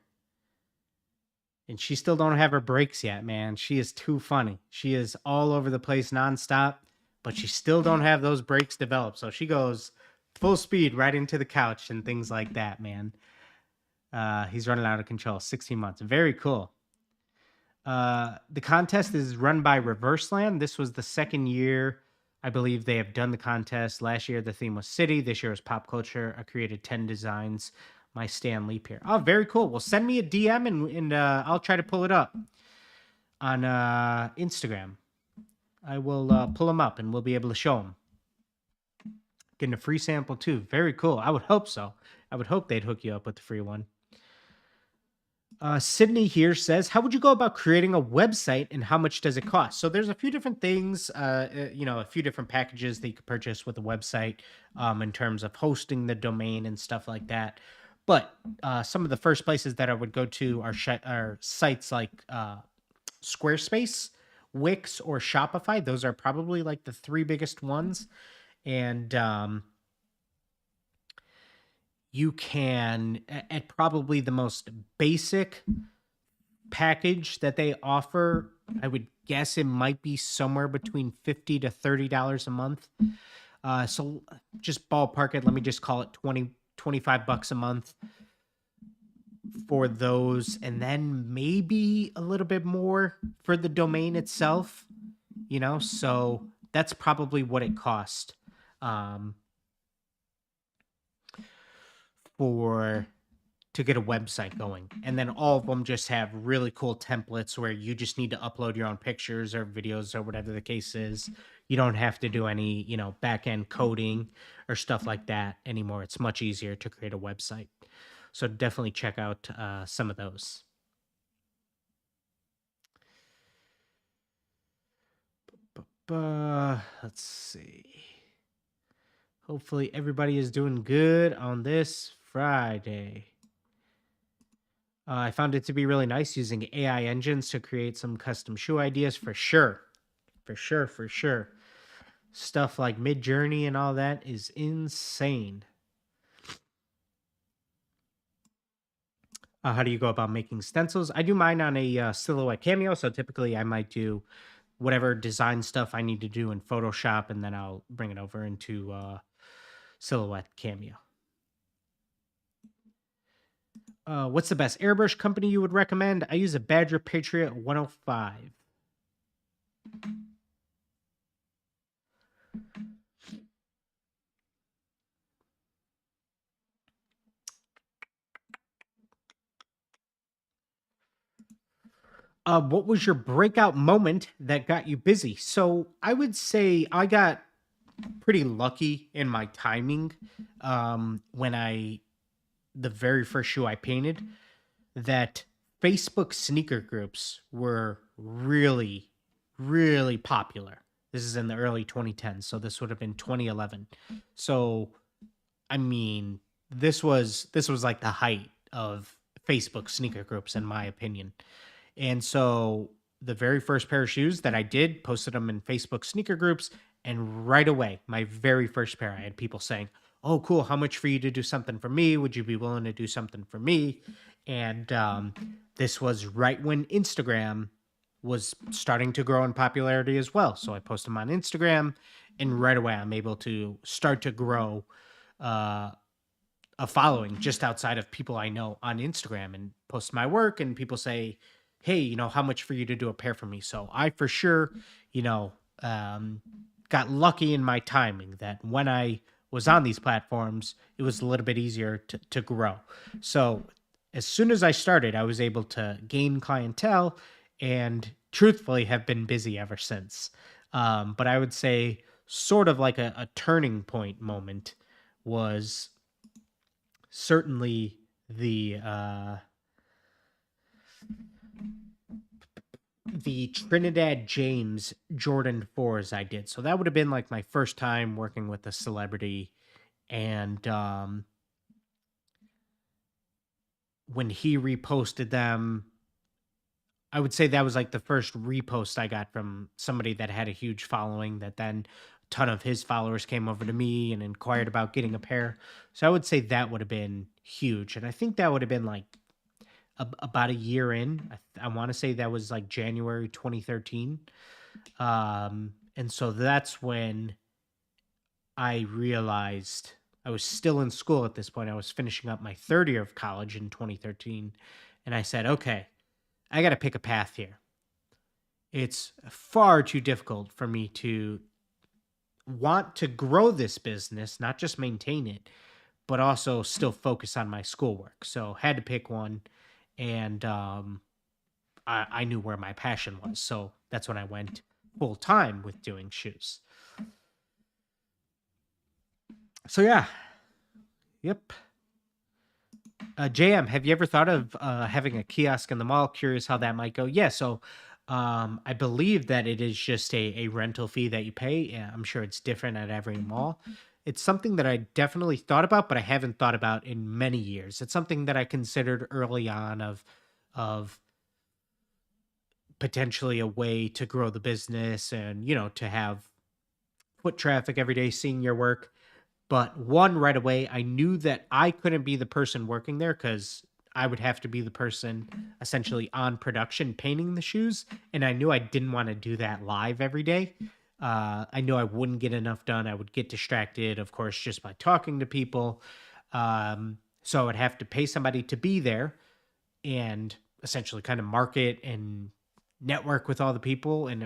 And she still don't have her breaks yet, man. She is too funny. She is all over the place nonstop, but she still don't have those breaks developed. So she goes full speed right into the couch and things like that, man. He's running out of control. 16 months. Very cool. The contest is run by Reverseland. This was the second year, I believe, they have done the contest. Last year, the theme was city. This year was pop culture. I created 10 designs. My Stan Leap here. Oh, very cool. Well, send me a DM and I'll try to pull it up on Instagram. I will pull them up and we'll be able to show them. Getting a free sample too. Very cool. I would hope so. I would hope they'd hook you up with the free one. Sydney here says, how would you go about creating a website and how much does it cost? So there's a few different things, a few different packages that you could purchase with a website in terms of hosting the domain and stuff like that. But some of the first places that I would go to are sites like Squarespace, Wix, or Shopify. Those are probably like the three biggest ones. And you can, at probably the most basic package that they offer, I would guess it might be somewhere between $50 to $30 a month. So just ballpark it. Let me just call it $25 a month for those, and then maybe a little bit more for the domain itself, so that's probably what it cost to get a website going. And then all of them just have really cool templates where you just need to upload your own pictures or videos or whatever the case is. You don't have to do any, back-end coding or stuff like that anymore. It's much easier to create a website. So definitely check out some of those. Let's see. Hopefully everybody is doing good on this Friday. I found it to be really nice using AI engines to create some custom shoe ideas for sure. For sure. Stuff like Mid-Journey and all that is insane. How do you go about making stencils? I do mine on a Silhouette Cameo, so typically I might do whatever design stuff I need to do in Photoshop, and then I'll bring it over into Silhouette Cameo. What's the best airbrush company you would recommend? I use a Badger Patriot 105. What was your breakout moment that got you busy? So I would say I got pretty lucky in my timing when the very first shoe I painted, that Facebook sneaker groups were really, really popular. This is in the early 2010s, so this would have been 2011. So, I mean, this was like the height of Facebook sneaker groups, in my opinion. And so the very first pair of shoes that I did, posted them in Facebook sneaker groups, and right away, my very first pair, I had people saying, oh, cool, how much for you to do something for me? Would you be willing to do something for me? And this was right when Instagram was starting to grow in popularity as well. So I posted them on Instagram, and right away I'm able to start to grow a following just outside of people I know on Instagram, and post my work, and people say, hey, how much for you to do a pair for me? So I for sure, got lucky in my timing that when I was on these platforms, it was a little bit easier to grow. So as soon as I started, I was able to gain clientele and truthfully have been busy ever since. But I would say, sort of like a turning point moment was certainly the Trinidad James Jordan 4s I did. So that would have been like my first time working with a celebrity. And when he reposted them, I would say that was like the first repost I got from somebody that had a huge following, that then a ton of his followers came over to me and inquired about getting a pair. So I would say that would have been huge. And I think that would have been like about a year in. I want to say that was like January 2013. And so that's when I realized I was still in school at this point. I was finishing up my third year of college in 2013. And I said, okay, I got to pick a path here. It's far too difficult for me to want to grow this business, not just maintain it, but also still focus on my schoolwork. So had to pick one. And I knew where my passion was. So that's when I went full time with doing shoes. So yeah. Yep. JM, have you ever thought of having a kiosk in the mall? Curious how that might go. Yeah, so I believe that it is just a rental fee that you pay. Yeah, I'm sure it's different at every mall. It's something that I definitely thought about, but I haven't thought about in many years. It's something that I considered early on of potentially a way to grow the business and, to have foot traffic every day seeing your work. But one, right away, I knew that I couldn't be the person working there because I would have to be the person essentially on production painting the shoes. And I knew I didn't want to do that live every day. I knew I wouldn't get enough done. I would get distracted, of course, just by talking to people. So I would have to pay somebody to be there and essentially kind of market and network with all the people. And,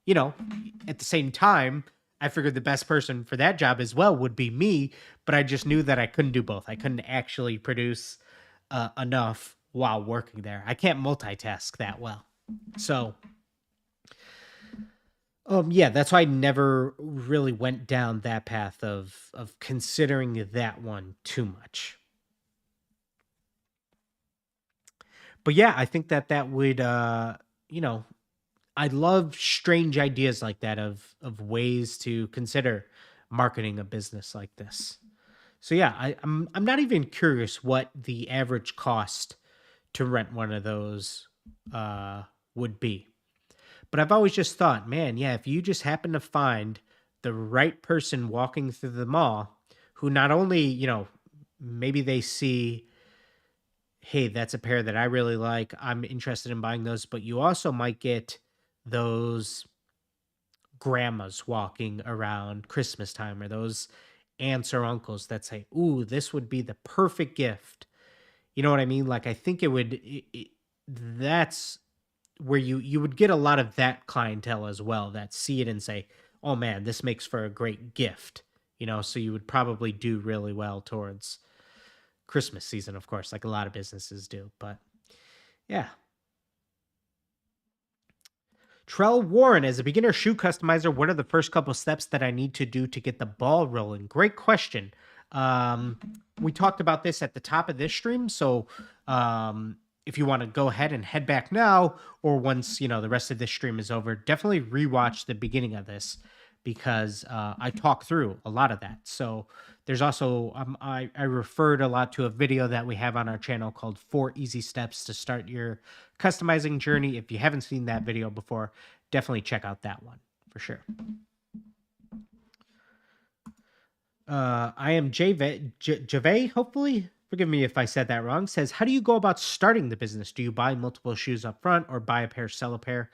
at the same time, I figured the best person for that job as well would be me, but I just knew that I couldn't do both. I couldn't actually produce enough while working there. I can't multitask that well. So, yeah, that's why I never really went down that path of considering that one too much. But yeah, I think that would I love strange ideas like that of ways to consider marketing a business like this. So yeah, I'm not even curious what the average cost to rent one of those would be. But I've always just thought, man, yeah, if you just happen to find the right person walking through the mall who not only, maybe they see, hey, that's a pair that I really like, I'm interested in buying those, but you also might get those grandmas walking around Christmas time, or those aunts or uncles that say, "Ooh, this would be the perfect gift." You know what I mean? Like I think that's where you would get a lot of that clientele as well, that see it and say, "Oh man, this makes for a great gift." So you would probably do really well towards Christmas season, of course, like a lot of businesses do. But yeah. Trell Warren, as a beginner shoe customizer, what are the first couple steps that I need to do to get the ball rolling? Great question. We talked about this at the top of this stream. So if you want to go ahead and head back now, or once, the rest of this stream is over, definitely rewatch the beginning of this because I talk through a lot of that. So there's also, I referred a lot to a video that we have on our channel called 4 Easy Steps to Start Your Customizing Journey. If you haven't seen that video before, definitely check out that one for sure. I am Jave, hopefully. Forgive me if I said that wrong. Says, how do you go about starting the business? Do you buy multiple shoes up front or buy a pair, sell a pair?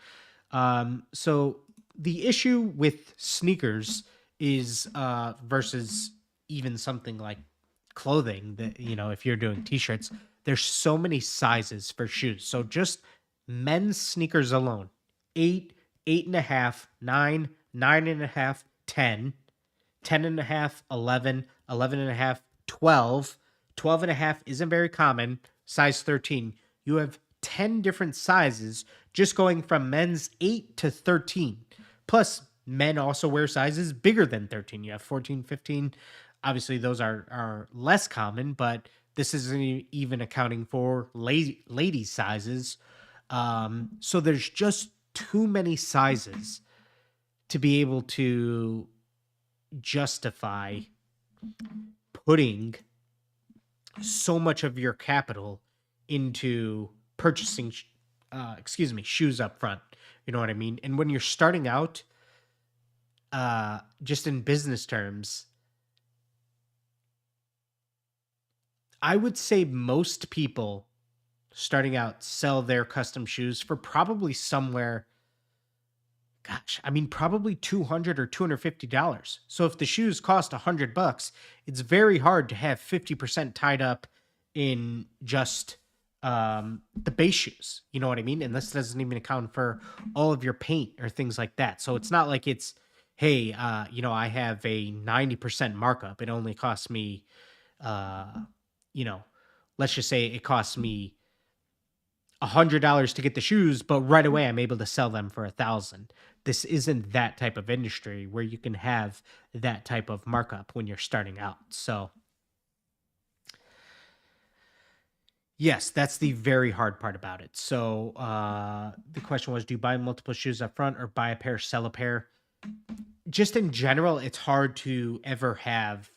So the issue with sneakers is versus even something like clothing that, if you're doing t-shirts, there's so many sizes for shoes. So just men's sneakers alone, 8, 8.5, 9, 9.5, 10, 10.5, 11, 11.5, 12. 12.5 isn't very common. size 13. You have 10 different sizes just going from men's 8 to 13. Plus, men also wear sizes bigger than 13. You have 14, 15. Obviously, those are less common, but this isn't even accounting for ladies' sizes. So there's just too many sizes to be able to justify putting so much of your capital into purchasing shoes up front. You know what I mean? And when you're starting out, just in business terms, I would say most people starting out sell their custom shoes for probably somewhere, probably $200 or $250. So if the shoes cost $100, it's very hard to have 50% tied up in just the base shoes. You know what I mean? And this doesn't even account for all of your paint or things like that. So it's not like it's, hey, I have a 90% markup. It only costs me, let's just say it costs me $100 to get the shoes, but right away I'm able to sell them for $1,000. This isn't that type of industry where you can have that type of markup when you're starting out. So yes, that's the very hard part about it. So the question was, do you buy multiple shoes up front or buy a pair, sell a pair? Just in general, it's hard to ever have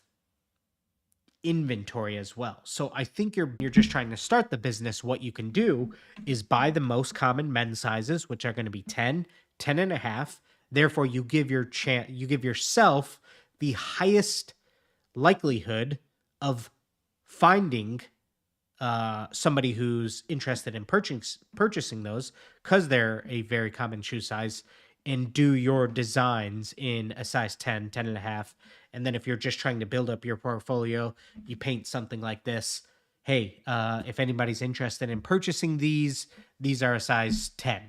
inventory as well. So I think you're just trying to start the business. What you can do is buy the most common men's sizes, which are going to be 10, 10 and a half. Therefore, you give yourself the highest likelihood of finding somebody who's interested in purchasing those, because they're a very common shoe size, and do your designs in a size 10, 10 and a half. And then if you're just trying to build up your portfolio, you paint something like this. Hey, if anybody's interested in purchasing these are a size 10.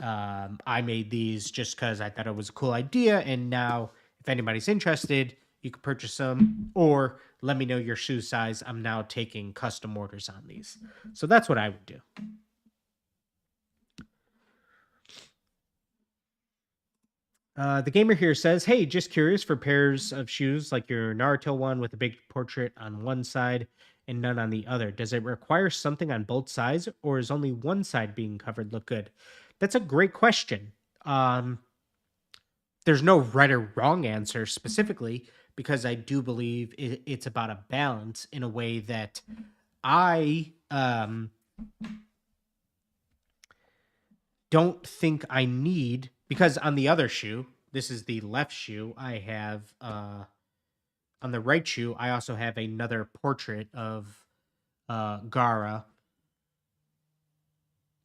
I made these just because I thought it was a cool idea. And now if anybody's interested, you can purchase them, or let me know your shoe size. I'm now taking custom orders on these. So that's what I would do. The gamer here says, hey, just curious, for pairs of shoes like your Naruto one with a big portrait on one side and none on the other, does it require something on both sides, or is only one side being covered look good? That's a great question. There's no right or wrong answer specifically, because I do believe it's about a balance in a way that I don't think I need, because on the other shoe, this is the left shoe, I have on the right shoe, I also have another portrait of Gara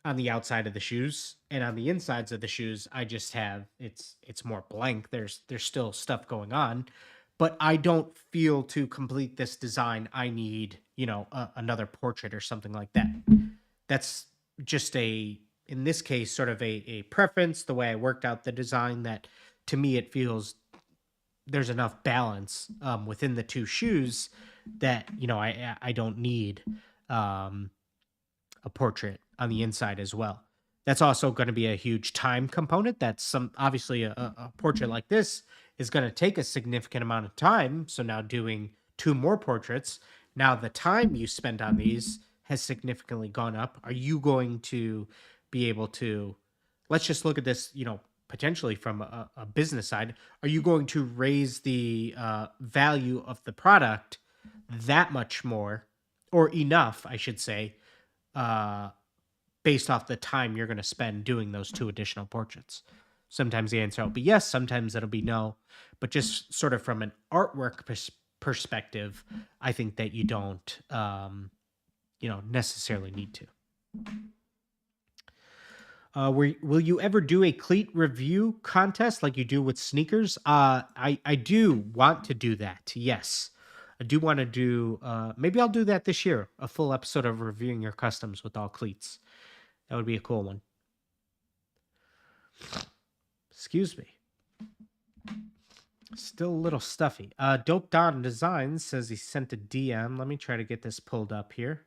on the outside of the shoes, and on the insides of the shoes, I just have it's more blank. There's still stuff going on, but I don't feel to complete this design I need another portrait or something like that. That's just in this case, sort of a preference, the way I worked out the design, that to me it feels there's enough balance within the two shoes that I don't need a portrait on the inside as well. That's also going to be a huge time component. That's obviously a portrait like this is going to take a significant amount of time. So now doing two more portraits, now the time you spend on these has significantly gone up. Are you going to be able to, let's just look at this, potentially from a business side, are you going to raise the value of the product that much more, or enough, I should say, based off the time you're going to spend doing those two additional portraits? Sometimes the answer will be yes, sometimes it'll be no, but just sort of from an artwork perspective, I think that you don't, necessarily need to. Will you ever do a cleat review contest like you do with sneakers? I do want to do that. Yes, I do want to do. Maybe I'll do that this year. A full episode of reviewing your customs with all cleats. That would be a cool one. Excuse me. Still a little stuffy. Dope Don Designs says he sent a DM. Let me try to get this pulled up here.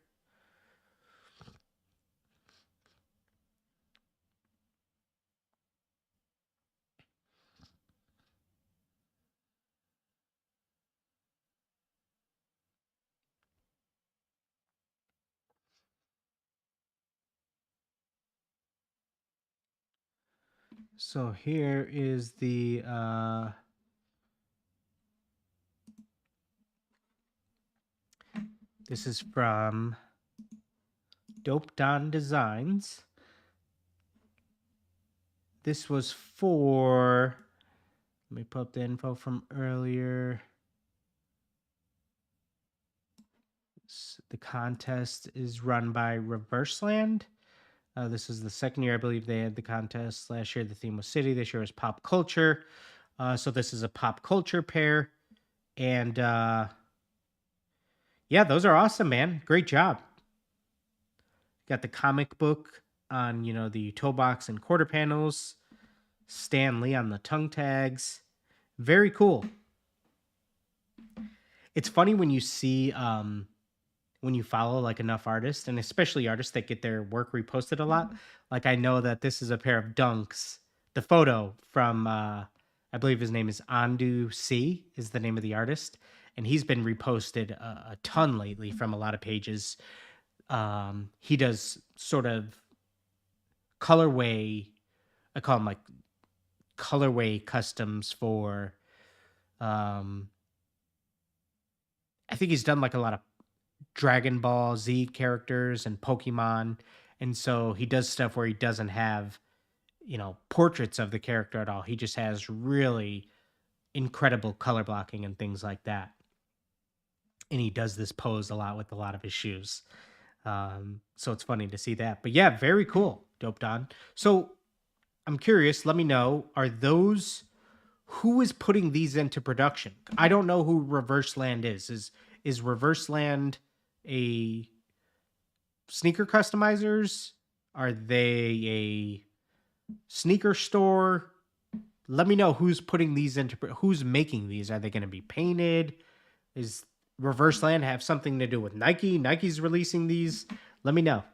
So here is the this is from Dillon Designs. This was for, let me pull up the info from earlier. The contest is run by Reverseland. This is the second year, I believe, they had the contest. Last year, the theme was city. This year was pop culture. So this is a pop culture pair. And yeah, those are awesome, man. Great job. Got the comic book on, the toe box and quarter panels. Stan Lee on the tongue tags. Very cool. It's funny when you see, when you follow like enough artists, and especially artists that get their work reposted a lot. Like I know that this is a pair of dunks. The photo from, I believe his name is Andu C is the name of the artist. And he's been reposted a ton lately from a lot of pages. He does sort of colorway, I call them like colorway customs for, I think he's done like a lot of Dragon Ball Z characters and Pokemon. And so he does stuff where he doesn't have, portraits of the character at all. He just has really incredible color blocking and things like that. And he does this pose a lot with a lot of his shoes. So it's funny to see that. But yeah, very cool, Dope Don. So I'm curious, let me know, who is putting these into production? I don't know who Reverseland is. Is Reverseland a sneaker customizers? Are they a sneaker store? Let me know who's putting these who's making these. Are they going to be painted? Is Reverseland have something to do with Nike? Nike's releasing these. Let me know.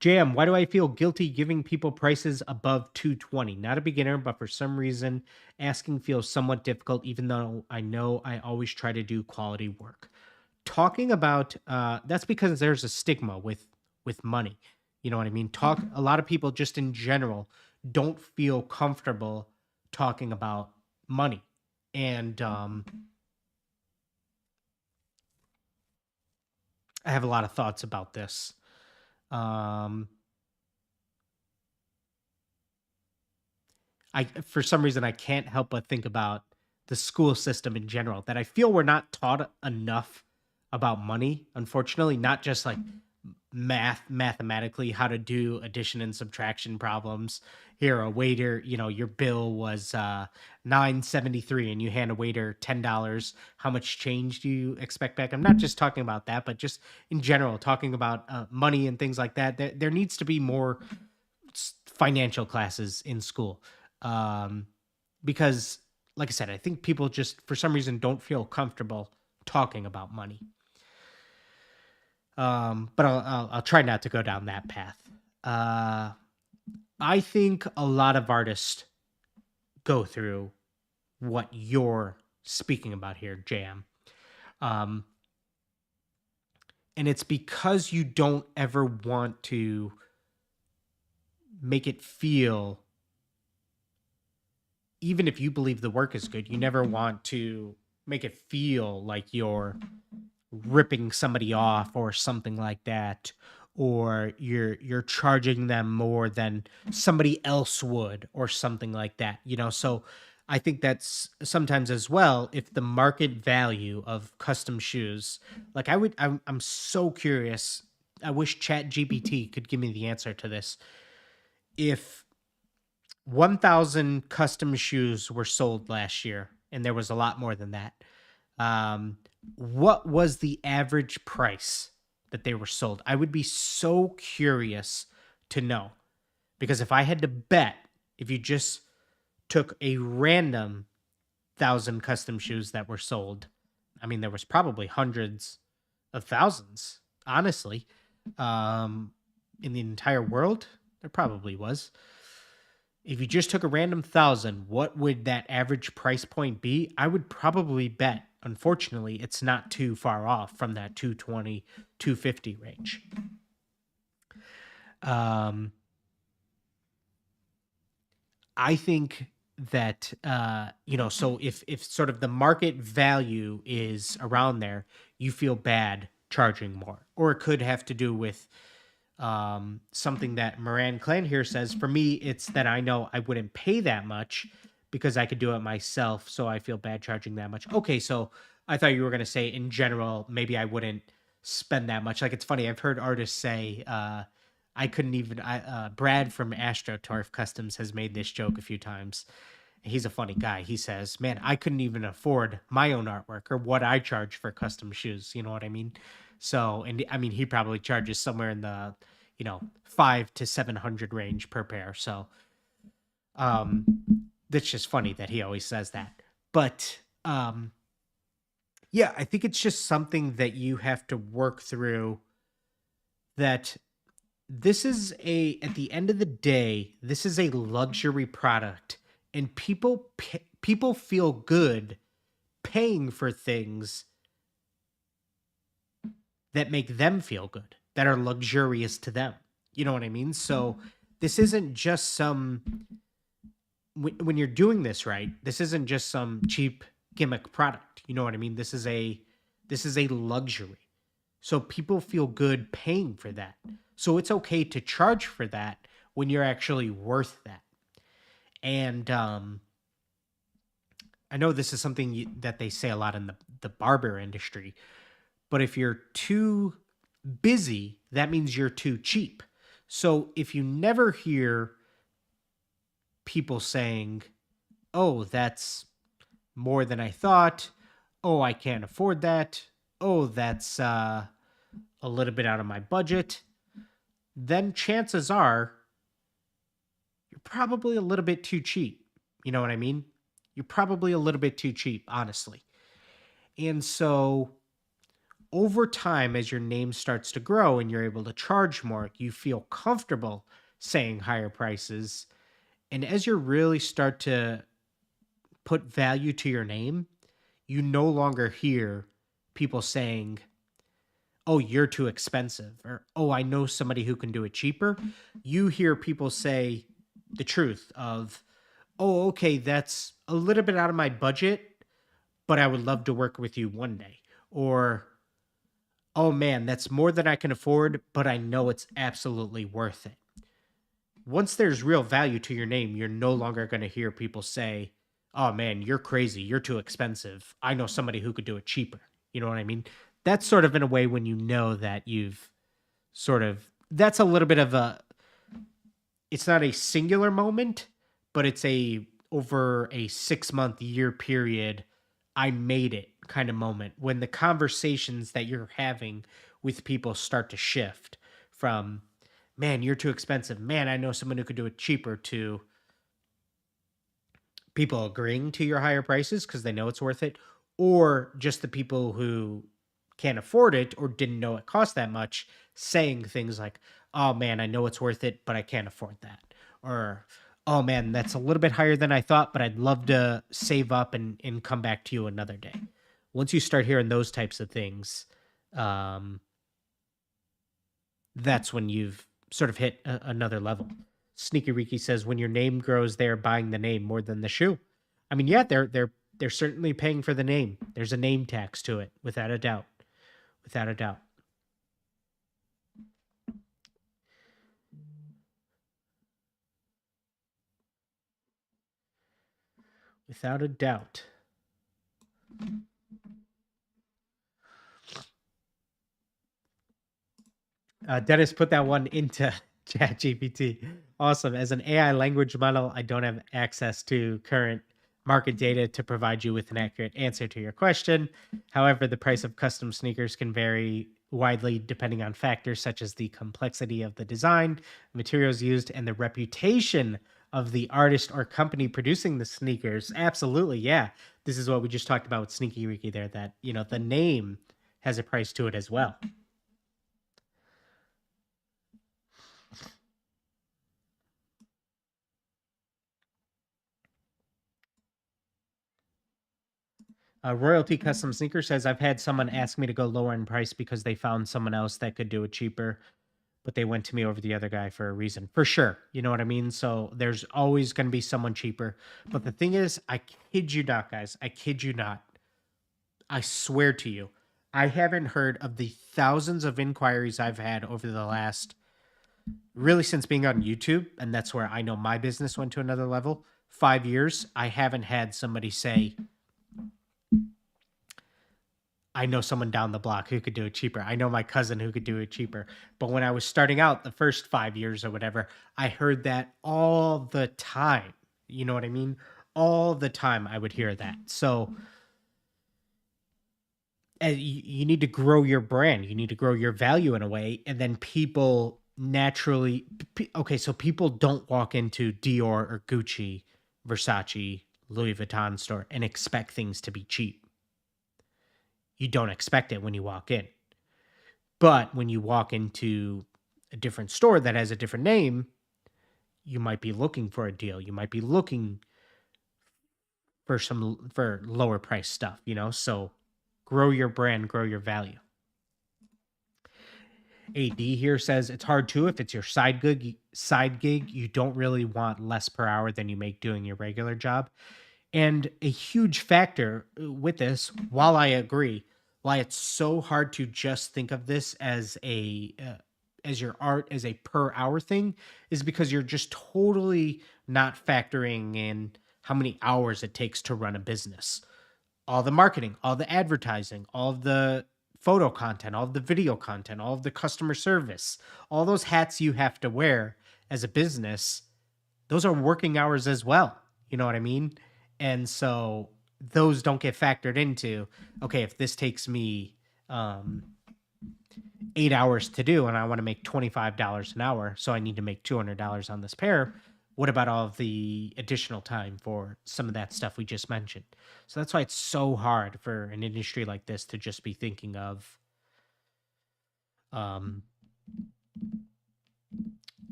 JM, why do I feel guilty giving people prices above $220? Not a beginner, but for some reason, asking feels somewhat difficult, even though I know I always try to do quality work. Talking about that's because there's a stigma with money. You know what I mean? A lot of people just in general don't feel comfortable talking about money. And I have a lot of thoughts about this. For some reason, I can't help but think about the school system in general, that I feel we're not taught enough about money, unfortunately, not just like mathematically how to do addition and subtraction problems. Here, a waiter, your bill was $9.73 and you hand a waiter $10. How much change do you expect back? I'm not just talking about that, but just in general, talking about money and things like that. There needs to be more financial classes in school. Because like I said, I think people just for some reason don't feel comfortable talking about money. But I'll try not to go down that path. I think a lot of artists go through what you're speaking about here, Jam. And it's because you don't ever want to make it feel, even if you believe the work is good, you never want to make it feel like you're ripping somebody off or something like that, or you're charging them more than somebody else would or something like that. So I think that's sometimes as well, if the market value of custom shoes, like I'm so curious. I wish ChatGPT could give me the answer to this. If 1,000 custom shoes were sold last year, and there was a lot more than that, what was the average price that they were sold? I would be so curious to know, because if I had to bet, if you just took a random 1,000 custom shoes that were sold, I mean, there was probably hundreds of thousands, honestly, in the entire world. There probably was. If you just took a random 1,000, what would that average price point be? I would probably bet, unfortunately, it's not too far off from that 220, 250 range. I think that so if sort of the market value is around there, you feel bad charging more, or it could have to do with something that Moran Clan here says. For me, it's that I know I wouldn't pay that much because I could do it myself, so I feel bad charging that much. Okay, so I thought you were going to say in general, maybe I wouldn't spend that much. Like, it's funny, I've heard artists say, I couldn't even, Brad from AstroTurf Customs has made this joke a few times. He's a funny guy. He says, man, I couldn't even afford my own artwork or what I charge for custom shoes. You know what I mean? So, and I mean, he probably charges somewhere in the, 5 to 700 range per pair. So, um, that's just funny that he always says that. But, yeah, I think it's just something that you have to work through, that this is at the end of the day, this is a luxury product, and people feel good paying for things that make them feel good, that are luxurious to them. You know what I mean? So this isn't just when you're doing this right, this isn't just some cheap gimmick product. You know what I mean? This is a luxury. So people feel good paying for that. So it's okay to charge for that when you're actually worth that. And I know this is something that they say a lot in the barber industry, but if you're too busy, that means you're too cheap. So if you never hear people saying, oh, that's more than I thought, oh, I can't afford that, oh, that's a little bit out of my budget, then chances are you're probably a little bit too cheap. You know what I mean? You're probably a little bit too cheap, honestly. And so over time, as your name starts to grow and you're able to charge more, you feel comfortable saying higher prices. And as you really start to put value to your name, you no longer hear people saying, oh, you're too expensive, or, oh, I know somebody who can do it cheaper. You hear people say the truth of, oh, okay, that's a little bit out of my budget, but I would love to work with you one day. Or, oh man, that's more than I can afford, but I know it's absolutely worth it. Once there's real value to your name, you're no longer going to hear people say, oh man, you're crazy, you're too expensive, I know somebody who could do it cheaper. You know what I mean? That's sort of in a way when you know that you've sort of, that's a little bit of it's not a singular moment, but it's over a 6-month year period, I made it kind of moment, when the conversations that you're having with people start to shift from, man, you're too expensive, man, I know someone who could do it cheaper, to people agreeing to your higher prices because they know it's worth it, or just the people who can't afford it or didn't know it cost that much saying things like, oh man, I know it's worth it, but I can't afford that. Or, oh man, that's a little bit higher than I thought, but I'd love to save up and come back to you another day. Once you start hearing those types of things, that's when you've sort of hit another level. Sneaky Riki says, when your name grows, they're buying the name more than the shoe. I mean, yeah, they're certainly paying for the name. There's a name tax to it, without a doubt. Without a doubt. Without a doubt. Dennis put that one into ChatGPT. Awesome. As an AI language model, I don't have access to current market data to provide you with an accurate answer to your question. However, the price of custom sneakers can vary widely depending on factors such as the complexity of the design, materials used, and the reputation of the artist or company producing the sneakers. Absolutely, yeah. This is what we just talked about with Sneaky Riki there, that, the name has a price to it as well. Royalty Custom Sneaker says, I've had someone ask me to go lower in price because they found someone else that could do it cheaper, but they went to me over the other guy for a reason, for sure. You know what I mean? So there's always going to be someone cheaper. But the thing is, I kid you not, guys. I kid you not. I swear to you, I haven't heard of the thousands of inquiries I've had over the last, really since being on YouTube, and that's where I know my business went to another level. 5 years, I haven't had somebody say, I know someone down the block who could do it cheaper. I know my cousin who could do it cheaper. But when I was starting out the first 5 years or whatever, I heard that all the time. You know what I mean? All the time I would hear that. So you need to grow your brand. You need to grow your value in a way. And then people naturally, okay, so people don't walk into Dior or Gucci, Versace, Louis Vuitton store and expect things to be cheap. You don't expect it when you walk in. But when you walk into a different store that has a different name, you might be looking for a deal. You might be looking for lower price stuff, you know? So grow your brand, grow your value. AD here says it's hard too if it's your side gig, you don't really want less per hour than you make doing your regular job. And a huge factor with this, while I agree, why it's so hard to just think of this as your art as a per hour thing is because you're just totally not factoring in how many hours it takes to run a business. All the marketing, all the advertising, all of the photo content, all of the video content, all of the customer service, all those hats you have to wear as a business, those are working hours as well. You know what I mean? And so those don't get factored into, okay, if this takes me 8 hours to do and I want to make $25 an hour, so I need to make $200 on this pair, what about all of the additional time for some of that stuff we just mentioned? So that's why it's so hard for an industry like this to just be thinking of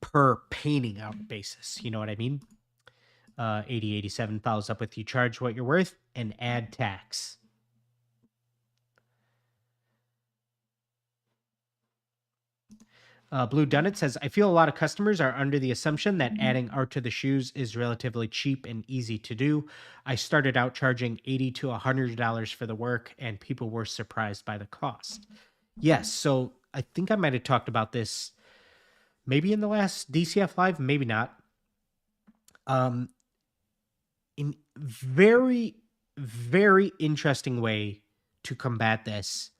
per painting hour basis. You know what I mean? 8087 follows up with you charge what you're worth and add tax. Blue Dunnett says, I feel a lot of customers are under the assumption that adding art to the shoes is relatively cheap and easy to do. I started out charging $80 to $100 for the work, and people were surprised by the cost. Yes, so I think I might have talked about this maybe in the last DCF Live, maybe not. In very, very interesting way to combat this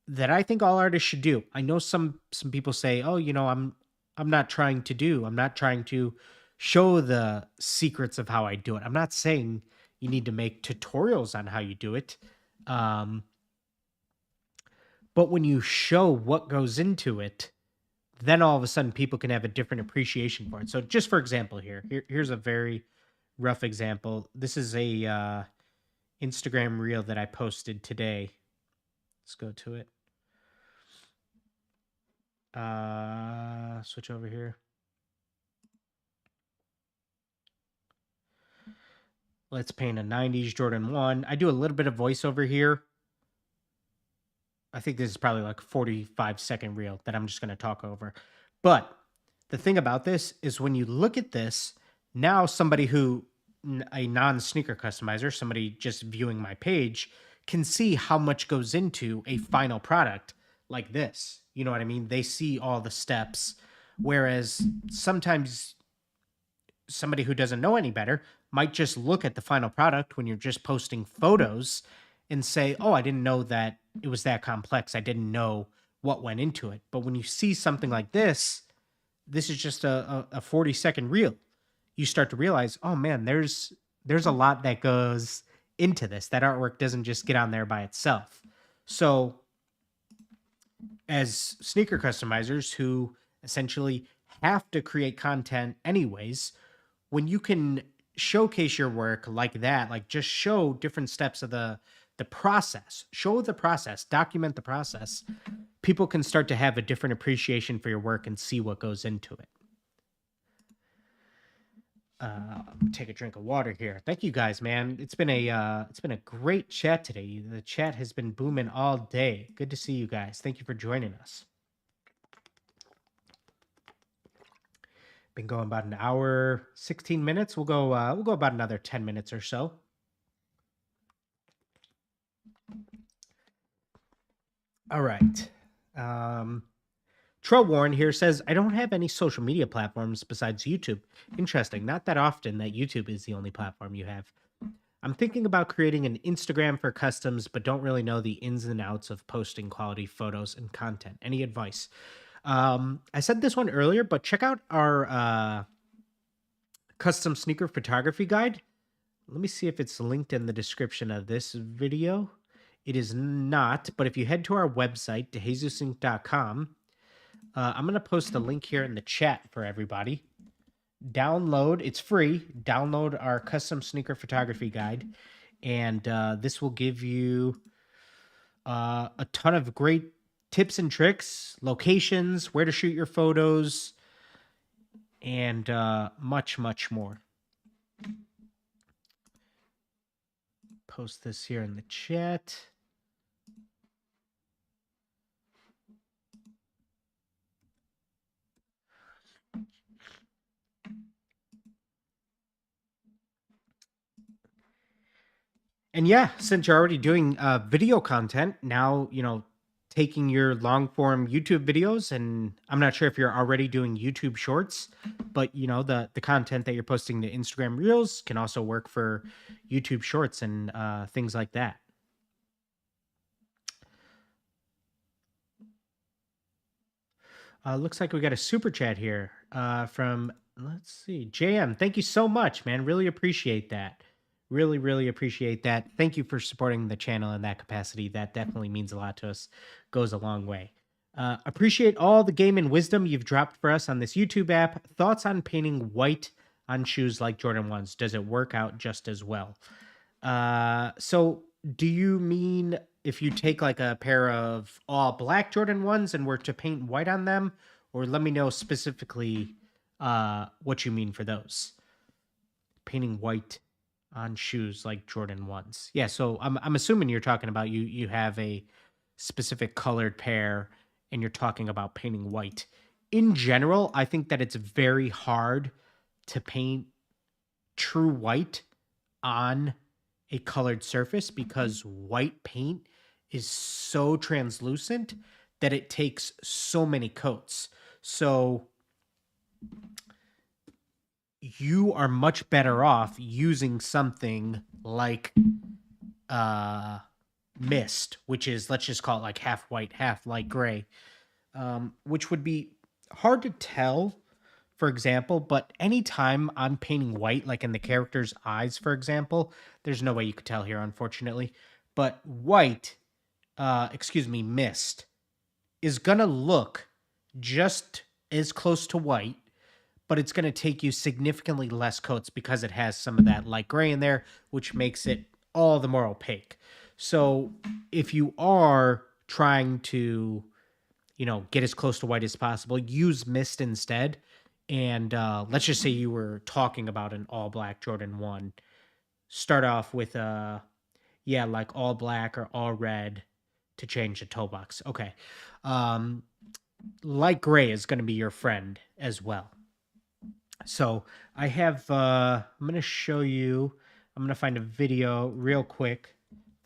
that I think all artists should do. I know some people say, "Oh, you know, I'm not trying to show the secrets of how I do it." I'm not saying you need to make tutorials on how you do it. But when you show what goes into it, then all of a sudden people can have a different appreciation for it. So just for example here's a very rough example. This is a Instagram reel that I posted today. Let's go to it. Switch over here. Let's paint a 90s Jordan 1. I do a little bit of voiceover here. I think this is probably like a 45-second reel that I'm just going to talk over. But the thing about this is when you look at this, now somebody who, a non-sneaker customizer, somebody just viewing my page, can see how much goes into a final product like this. You know what I mean? They see all the steps. Whereas sometimes somebody who doesn't know any better might just look at the final product when you're just posting photos and say, oh, I didn't know that it was that complex. I didn't know what went into it. But when you see something like this is just a 40-second reel. You start to realize, oh man, there's a lot that goes into this. That artwork doesn't just get on there by itself. So as sneaker customizers who essentially have to create content anyways, when you can showcase your work like that, like just show different steps of the process, show the process, document the process, people can start to have a different appreciation for your work and see what goes into it. Take a drink of water here. Thank you guys, man. It's been a great chat today. The chat has been booming all day. Good to see you guys. Thank you for joining us. Been going about an hour, 16 minutes. We'll go about another 10 minutes or so. All right. Troll Warren here says, I don't have any social media platforms besides YouTube. Interesting. Not that often that YouTube is the only platform you have. I'm thinking about creating an Instagram for customs, but don't really know the ins and outs of posting quality photos and content. Any advice? I said this one earlier, but check out our custom sneaker photography guide. Let me see if it's linked in the description of this video. It is not, but if you head to our website, DeJesusinc.com, I'm going to post a link here in the chat for everybody. Download, it's free. Download our custom sneaker photography guide, and this will give you a ton of great tips and tricks, locations, where to shoot your photos, and much, much more. Post this here in the chat. And yeah, since you're already doing video content, now, taking your long form YouTube videos, and I'm not sure if you're already doing YouTube shorts, but the content that you're posting to Instagram Reels can also work for YouTube shorts and things like that. Looks like we got a super chat here from, let's see, JM. Thank you so much, man. Really appreciate that. Really, really appreciate that. Thank you for supporting the channel in that capacity. That definitely means a lot to us. Goes a long way. Appreciate all the game and wisdom you've dropped for us on this YouTube app. Thoughts on painting white on shoes like Jordan 1s? Does it work out just as well? So do you mean if you take like a pair of all black Jordan 1s and were to paint white on them? Or let me know specifically what you mean for those. Painting white on shoes like Jordan 1s. Yeah, so I'm assuming you're talking about you have a specific colored pair and you're talking about painting white. In general, I think that it's very hard to paint true white on a colored surface because white paint is so translucent that it takes so many coats. So you are much better off using something like mist, which is, let's just call it like half white, half light gray, which would be hard to tell, for example, but anytime I'm painting white, like in the character's eyes, for example, there's no way you could tell here, unfortunately, but white, mist, is gonna look just as close to white, but it's going to take you significantly less coats because it has some of that light gray in there, which makes it all the more opaque. So if you are trying to, get as close to white as possible, use mist instead. And let's just say you were talking about an all black Jordan 1. Start off with like all black or all red to change the toe box. Okay. Light gray is going to be your friend as well. So I have, I'm going to show you, I'm going to find a video real quick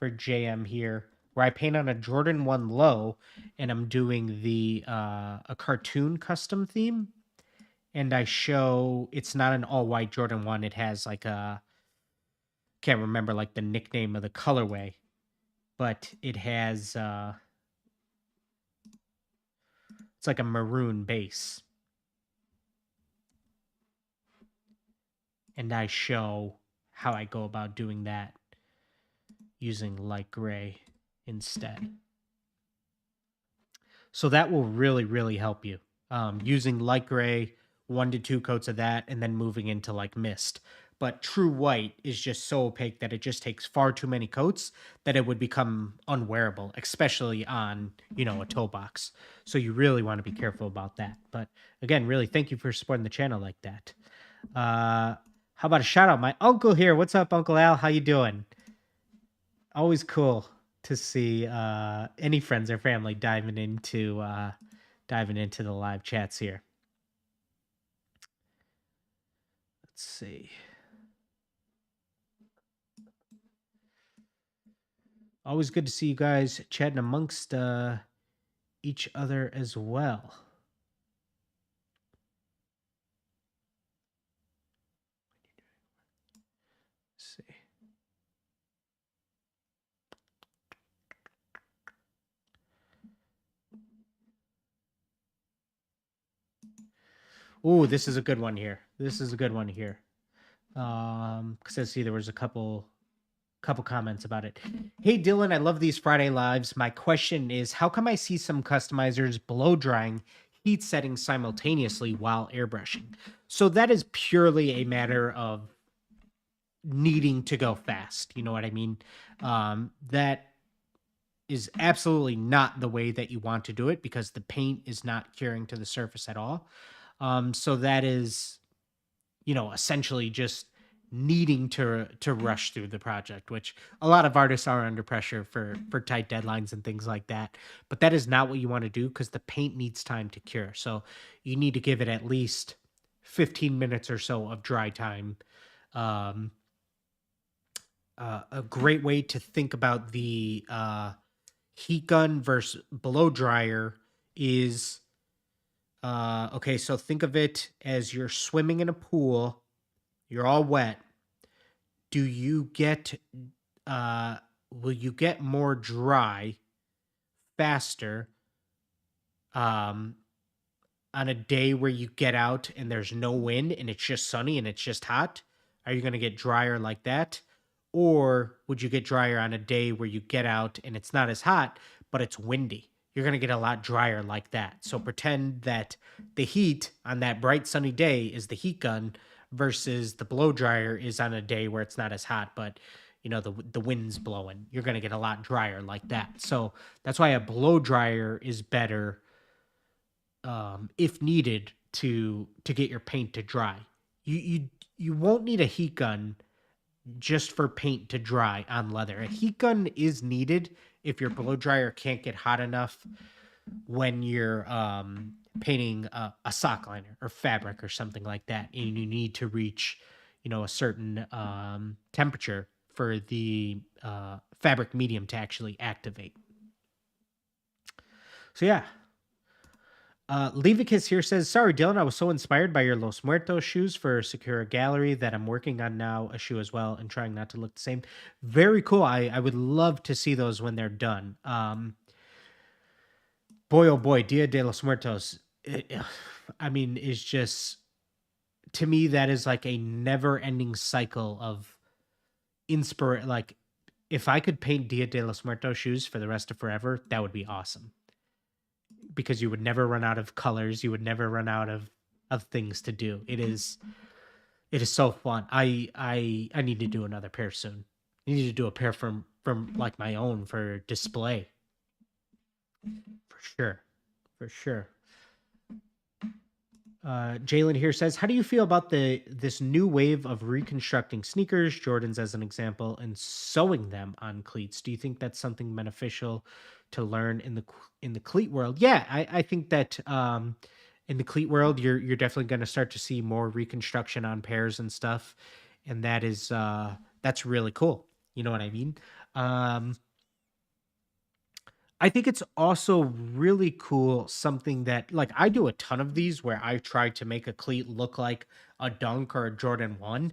for JM here where I paint on a Jordan 1 low and I'm doing a cartoon custom theme. And I show, it's not an all white Jordan 1. It has like can't remember like the nickname of the colorway, but it has, it's like a maroon base. And I show how I go about doing that using light gray instead. So that will really, really help you. Using light gray, 1 to 2 coats of that, and then moving into like mist. But true white is just so opaque that it just takes far too many coats that it would become unwearable, especially on, a toe box. So you really want to be careful about that. But again, really, thank you for supporting the channel like that. How about a shout out? My uncle here. What's up, Uncle Al? How you doing? Always cool to see any friends or family diving into the live chats here. Let's see. Always good to see you guys chatting amongst each other as well. Let's see. Ooh, this is a good one here. Because I see there was a couple comments about it. Hey Dylan, I love these Friday lives. My question is, how come I see some customizers blow drying heat setting simultaneously while airbrushing? So that is purely a matter of needing to go fast. You know what I mean? That is absolutely not the way that you want to do it, because the paint is not curing to the surface at all. So that is, essentially just needing to rush through the project, which a lot of artists are under pressure for tight deadlines and things like that. But that is not what you want to do, because the paint needs time to cure. So you need to give it at least 15 minutes or so of dry time. A great way to think about the heat gun versus blow dryer is okay, so think of it as you're swimming in a pool, you're all wet. Do you get will you get more dry faster um on a day where you get out and there's no wind and it's just sunny and it's just hot? Are you going to get drier like that? Or would you get drier on a day where you get out and it's not as hot, but it's windy? You're going to get a lot drier like that. So pretend that the heat on that bright sunny day is the heat gun, versus the blow dryer is on a day where it's not as hot, but the wind's blowing. You're going to get a lot drier like that. So that's why a blow dryer is better if needed to get your paint to dry. You won't need a heat gun just for paint to dry on leather. A heat gun is needed if your blow dryer can't get hot enough when you're painting a sock liner or fabric or something like that, and you need to reach a certain temperature for the fabric medium to actually activate. So yeah. Levicus here says, sorry, Dylan, I was so inspired by your Los Muertos shoes for Sakura Gallery that I'm working on now a shoe as well and trying not to look the same. Very cool. I would love to see those when they're done. Boy, oh boy, Dia de los Muertos. Is just, to me, that is like a never ending cycle of inspiration. Like, if I could paint Dia de los Muertos shoes for the rest of forever, that would be awesome. Because you would never run out of colors, you would never run out of things to do. It is so fun. I need to do another pair soon. I need to do a pair from like my own for display. For sure. Jalen here says, how do you feel about this new wave of reconstructing sneakers, Jordans as an example, and sewing them on cleats? Do you think that's something beneficial to learn in the cleat world? Yeah, I think that in the cleat world, you're definitely going to start to see more reconstruction on pairs and stuff, and that's really cool. You know what I mean? I think it's also really cool, something that, like, I do a ton of these where I try to make a cleat look like a Dunk or a Jordan 1.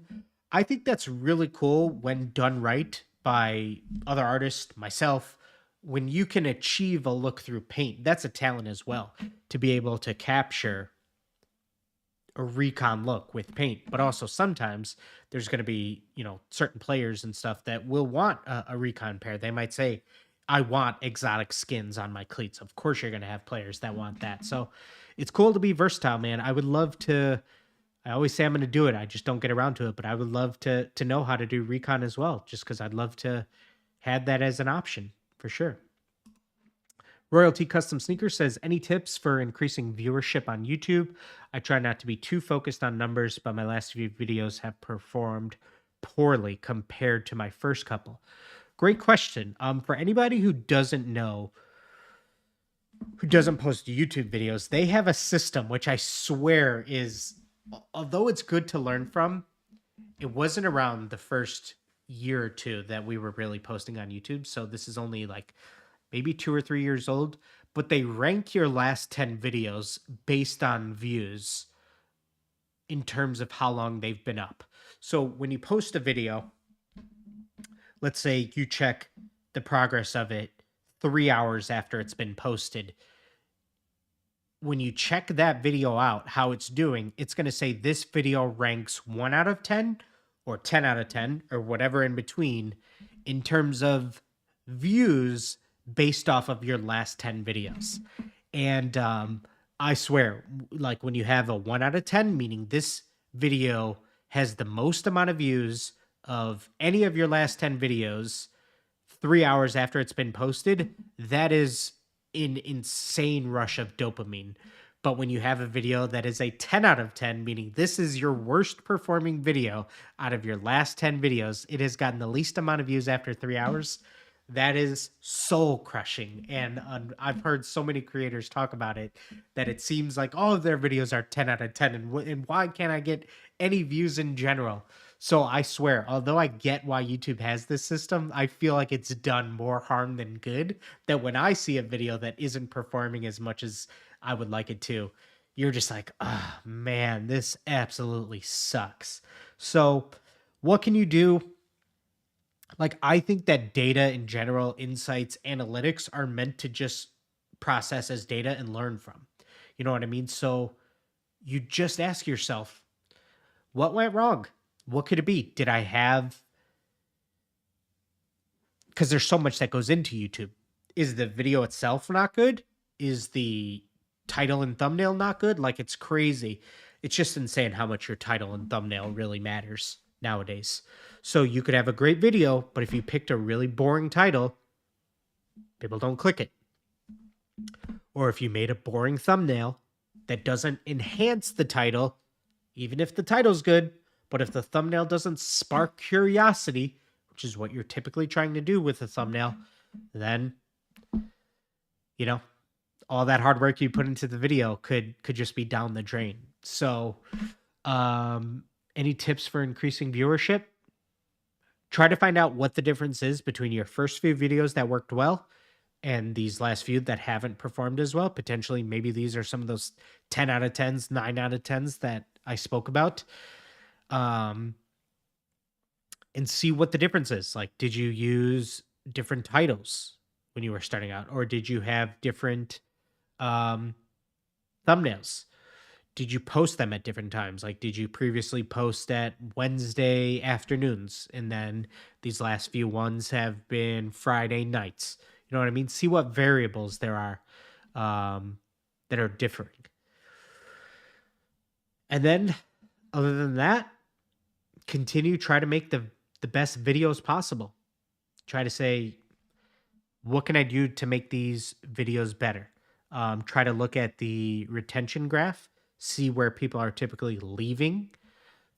I think that's really cool when done right by other artists, myself, when you can achieve a look through paint. That's a talent as well, to be able to capture a recon look with paint. But also sometimes there's going to be, certain players and stuff that will want a recon pair. They might say, I want exotic skins on my cleats. Of course, you're going to have players that want that. So it's cool to be versatile, man. I would love to. I always say I'm going to do it. I just don't get around to it. But I would love to know how to do recon as well, just because I'd love to have that as an option for sure. Royalty Custom Sneaker says, any tips for increasing viewership on YouTube? I try not to be too focused on numbers, but my last few videos have performed poorly compared to my first couple. Great question. For anybody who doesn't know, who doesn't post YouTube videos, they have a system which I swear is, although it's good to learn from, it wasn't around the first year or two that we were really posting on YouTube. So this is only like maybe 2 or 3 years old, but they rank your last 10 videos based on views in terms of how long they've been up. So when you post a video, let's say you check the progress of it 3 hours after it's been posted. When you check that video out, how it's doing, it's going to say this video ranks 1 out of 10 or 10 out of 10 or whatever in between in terms of views based off of your last 10 videos. And I swear, like when you have a 1 out of 10, meaning this video has the most amount of views of any of your last 10 videos 3 hours after it's been posted, that is an insane rush of dopamine. But when you have a video that is a 10 out of 10, meaning this is your worst performing video out of your last 10 videos, it has gotten the least amount of views after 3 hours. That is soul crushing. And I've heard so many creators talk about it that it seems like all of their videos are 10 out of 10. And why can't I get any views in general? So I swear, although I get why YouTube has this system, I feel like it's done more harm than good. That when I see a video that isn't performing as much as I would like it to, you're just like, oh man, this absolutely sucks. So what can you do? Like, I think that data in general, insights, analytics are meant to just process as data and learn from. You know what I mean? So you just ask yourself, what went wrong? What could it be? Did I have, because there's so much that goes into YouTube. Is the video itself not good? Is the title and thumbnail not good? Like, it's crazy. It's just insane how much your title and thumbnail really matters nowadays. So you could have a great video, but if you picked a really boring title, people don't click it. Or if you made a boring thumbnail that doesn't enhance the title, even if the title's good, but if the thumbnail doesn't spark curiosity, which is what you're typically trying to do with a thumbnail, then, you know, all that hard work you put into the video could just be down the drain. So, any tips for increasing viewership? Try to find out what the difference is between your first few videos that worked well and these last few that haven't performed as well. Potentially, maybe these are some of those 10 out of 10s, 9 out of 10s that I spoke about. And see what the difference is. Like, did you use different titles when you were starting out? Or did you have different thumbnails? Did you post them at different times? Like, did you previously post at Wednesday afternoons and then these last few ones have been Friday nights? You know what I mean? See what variables there are that are differing. And then, other than that, try to make the best videos possible. Try to say, what can I do to make these videos better? Try to look at the retention graph. See where people are typically leaving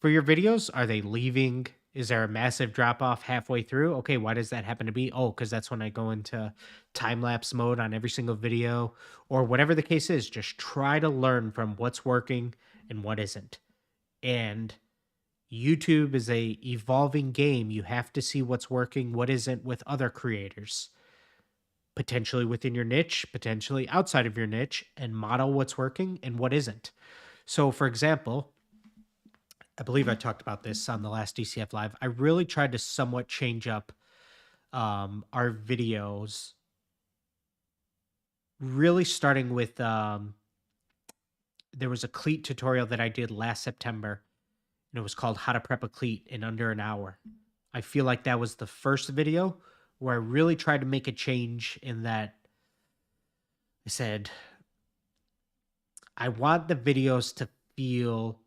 for your videos. Are they leaving? Is there a massive drop off halfway through? Okay, why does that happen to be? Oh, because that's when I go into time-lapse mode on every single video, or whatever the case is. Just try to learn from what's working and what isn't. And YouTube is a evolving game. You have to see what's working, what isn't with other creators. Potentially within your niche, potentially outside of your niche, and model what's working and what isn't. So, for example, I believe I talked about this on the last DCF Live. I really tried to somewhat change up our videos, really starting with, there was a cleat tutorial that I did last September, and it was called How to Prep a Cleat in Under an Hour. I feel like that was the first video where I really tried to make a change in that I said, I want the videos to feel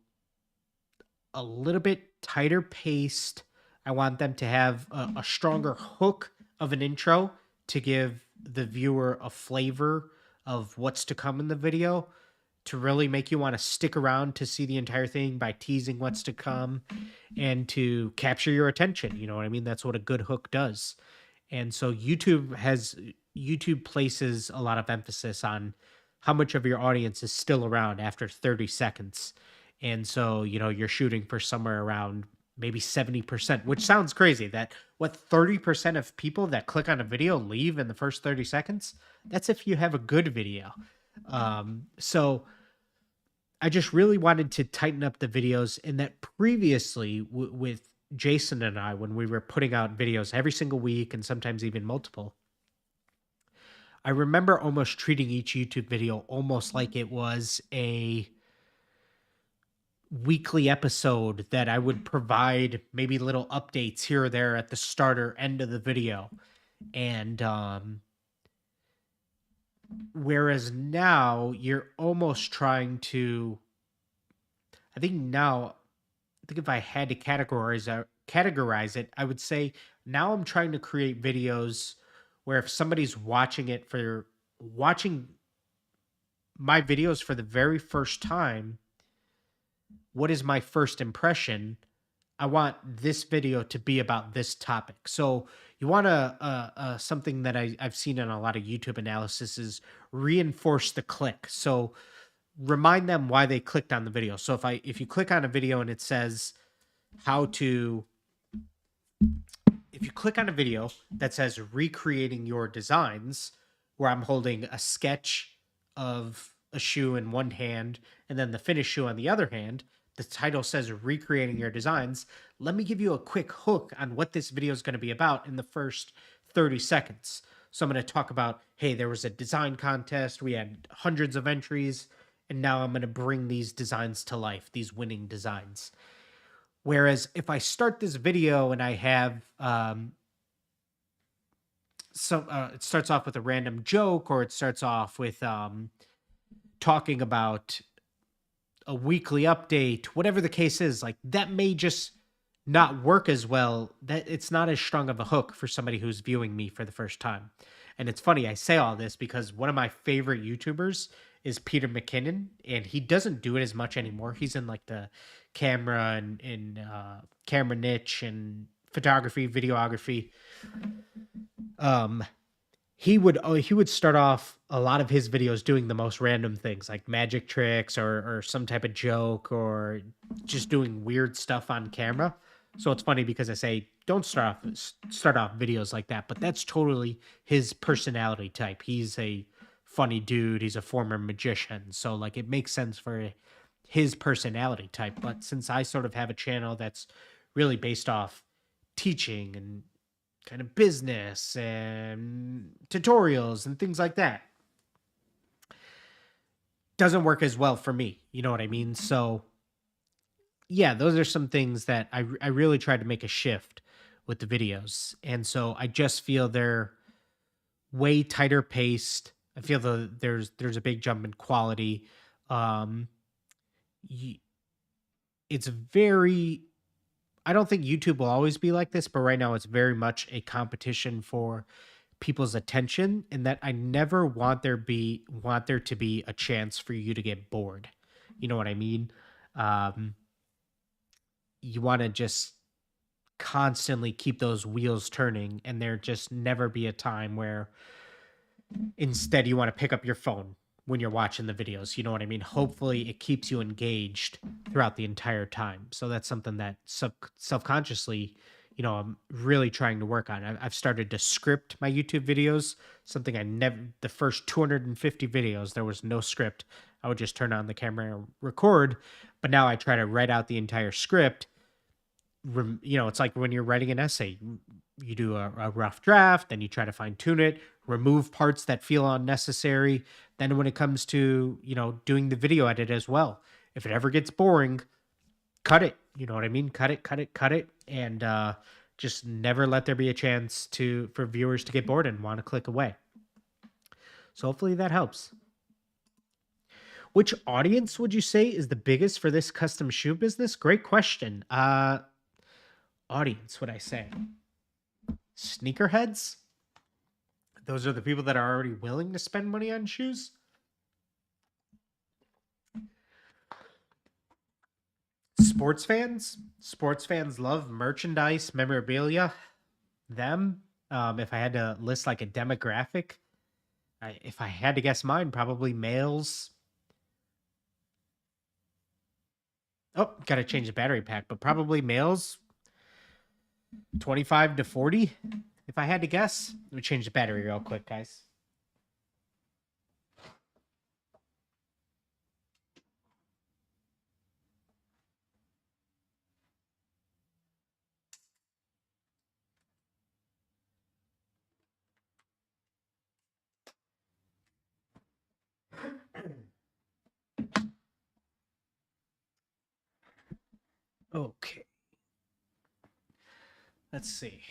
a little bit tighter paced. I want them to have a stronger hook of an intro to give the viewer a flavor of what's to come in the video, to really make you want to stick around to see the entire thing by teasing what's to come and to capture your attention. You know what I mean? That's what a good hook does. And so YouTube places a lot of emphasis on how much of your audience is still around after 30 seconds. And so, you're shooting for somewhere around maybe 70%, which sounds crazy that 30% of people that click on a video leave in the first 30 seconds? That's if you have a good video. So I just really wanted to tighten up the videos, and that previously with Jason and I, when we were putting out videos every single week and sometimes even multiple, I remember almost treating each YouTube video almost like it was a weekly episode that I would provide maybe little updates here or there at the start or end of the video. And whereas now you're almost trying to, I think if I had to categorize it, I would say now I'm trying to create videos where if somebody's watching my videos for the very first time, what is my first impression? I want this video to be about this topic. So you want something that I've seen in a lot of YouTube analysis is reinforce the click. So remind them why they clicked on the video. So if you click on a video and it says if you click on a video that says recreating your designs, where I'm holding a sketch of a shoe in one hand and then the finished shoe on the other hand, the title says recreating your designs. Let me give you a quick hook on what this video is going to be about in the first 30 seconds. So I'm going to talk about, hey, there was a design contest. We had hundreds of entries. And now I'm going to bring these designs to life, these winning designs. Whereas if I start this video and I have it starts off with a random joke, or it starts off with talking about a weekly update, whatever the case is, like that may just not work as well. That it's not as strong of a hook for somebody who's viewing me for the first time. And it's funny, I say all this because one of my favorite YouTubers is Peter McKinnon, and he doesn't do it as much anymore. He's in like the camera and camera niche and photography, videography. He would start off a lot of his videos doing the most random things like magic tricks or some type of joke or just doing weird stuff on camera. So it's funny because I say don't start off videos like that, but that's totally his personality type. He's a funny dude. He's a former magician. So like it makes sense for his personality type. But since I sort of have a channel that's really based off teaching and kind of business and tutorials and things like that, doesn't work as well for me. You know what I mean? So yeah, those are some things that I really tried to make a shift with the videos. And so I just feel they're way tighter paced. I feel there's a big jump in quality. It's very, I don't think YouTube will always be like this, but right now it's very much a competition for people's attention, and that I never want there to be a chance for you to get bored. You know what I mean? You want to just constantly keep those wheels turning, and there just never be a time where instead you want to pick up your phone when you're watching the videos. You know what I mean? Hopefully it keeps you engaged throughout the entire time. So that's something that self-consciously, I'm really trying to work on. I've started to script my YouTube videos, something the first 250 videos, there was no script. I would just turn on the camera and record. But now I try to write out the entire script. It's like when you're writing an essay, you do a rough draft, then you try to fine tune it, remove parts that feel unnecessary. Then when it comes to, doing the video edit as well, if it ever gets boring, cut it. You know what I mean? Cut it. And just never let there be a chance for viewers to get bored and want to click away. So hopefully that helps. Which audience would you say is the biggest for this custom shoe business? Great question. Audience, would I say? Sneakerheads? Those are the people that are already willing to spend money on shoes. Sports fans love merchandise, memorabilia. Them. If I had to list like a demographic, if I had to guess mine, probably males. Oh, got to change the battery pack, but probably males 25 to 40. If I had to guess, let me change the battery real quick, guys. Okay. Let's see.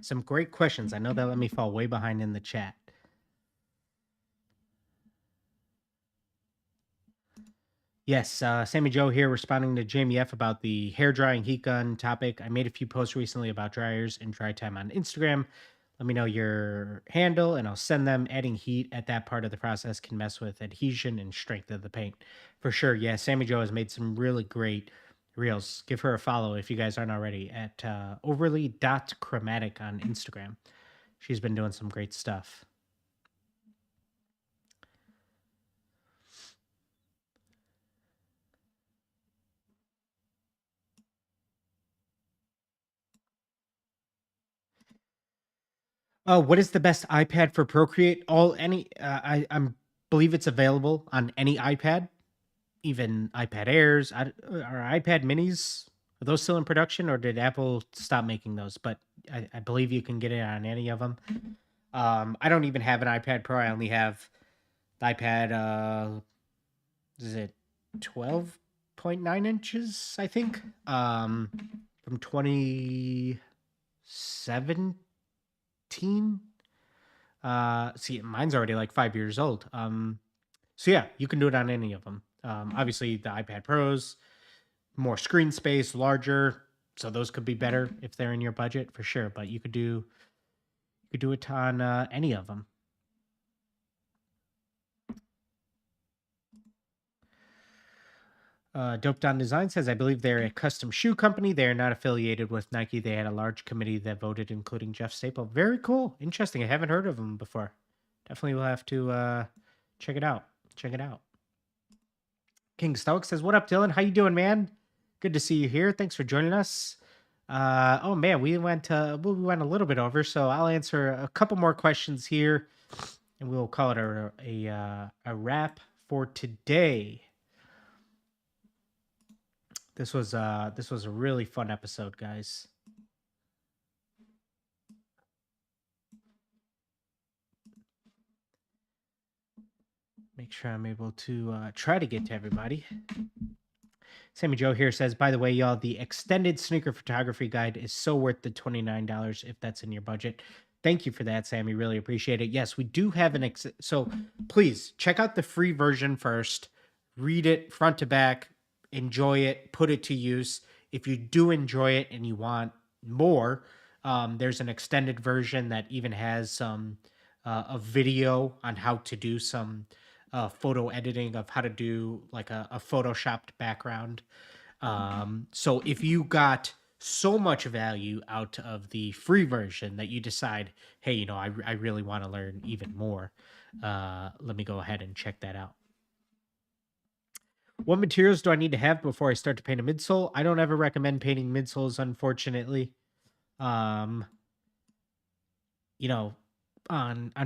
Some great questions. I know that let me fall way behind in the chat. Yes, Sammy Joe here responding to Jamie F about the hair drying heat gun topic. I made a few posts recently about dryers and dry time on Instagram. Let me know your handle and I'll send them. Adding heat at that part of the process can mess with adhesion and strength of the paint. For sure. Yeah, Sammy Joe has made some really great reels. Give her a follow if you guys aren't already at overly.chromatic on Instagram. She's been doing some great stuff. What is the best iPad for Procreate? I believe it's available on any iPad, even iPad Airs. Are iPad Minis? Are those still in production, or did Apple stop making those? But I believe you can get it on any of them. I don't even have an iPad Pro. I only have the iPad. Is it 12.9 inches? I think. From 2017. See, mine's already like 5 years old. So yeah, you can do it on any of them. Obviously the iPad Pros, more screen space, larger, so those could be better if they're in your budget for sure. But you could do it on any of them. Dope Don Design says, I believe they're a custom shoe company. They are not affiliated with Nike. They had a large committee that voted, including Jeff Staple. Very cool. Interesting. I haven't heard of them before. Definitely will have to check it out. Check it out. King Stoic says, what up, Dylan? How you doing, man? Good to see you here. Thanks for joining us. Oh, man, we went a little bit over, so I'll answer a couple more questions here, and we'll call it a wrap for today. This was a really fun episode, guys. Make sure I'm able to try to get to everybody. Sammy Joe here says, by the way, y'all, the extended sneaker photography guide is so worth the $29 if that's in your budget. Thank you for that, Sammy. Really appreciate it. Yes, we do have so please check out the free version first. Read it front to back. Enjoy it, put it to use. If you do enjoy it and you want more, there's an extended version that even has some a video on how to do some photo editing, of how to do like a photoshopped background. So if you got so much value out of the free version that you decide, hey, I really want to learn even more, let me go ahead and check that out. What materials do I need to have before I start to paint a midsole? I don't ever recommend painting midsoles, unfortunately. On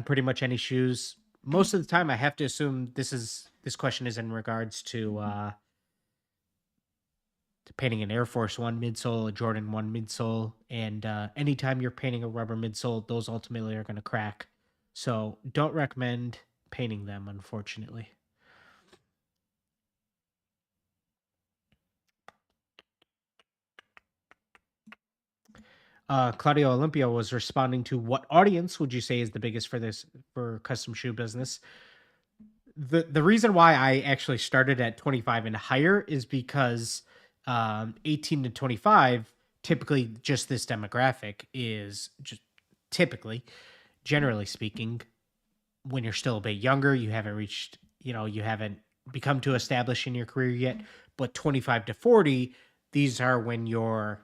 pretty much any shoes. Most of the time I have to assume this question is in regards to painting an Air Force One midsole, a Jordan 1 midsole, and anytime you're painting a rubber midsole, those ultimately are going to crack. So don't recommend painting them, unfortunately. Claudio Olympia was responding to, what audience would you say is the biggest for custom shoe business? The reason why I actually started at 25 and higher is because 18 to 25, typically just this demographic is just typically generally speaking, when you're still a bit younger, you haven't reached, you haven't become too established in your career yet. But 25 to 40, these are when you're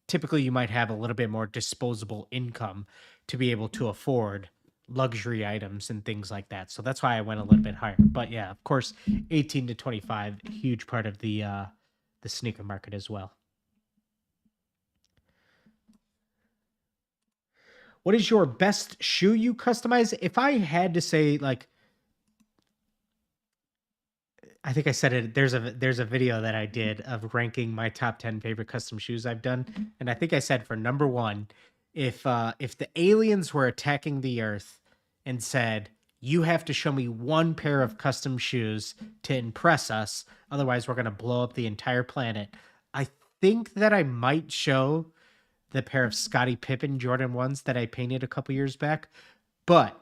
typically you might have a little bit more disposable income to be able to afford luxury items and things like that. So that's why I went a little bit higher. But yeah, of course, 18 to 25, huge part of the sneaker market as well. What is your best shoe you customize? If I had to say, like, I think I said it. There's a video that I did of ranking my top 10 favorite custom shoes I've done, and I think I said for number one, if the aliens were attacking the Earth and said you have to show me one pair of custom shoes to impress us, otherwise we're gonna blow up the entire planet. I think that I might show the pair of Scottie Pippen Jordan 1s that I painted a couple years back, but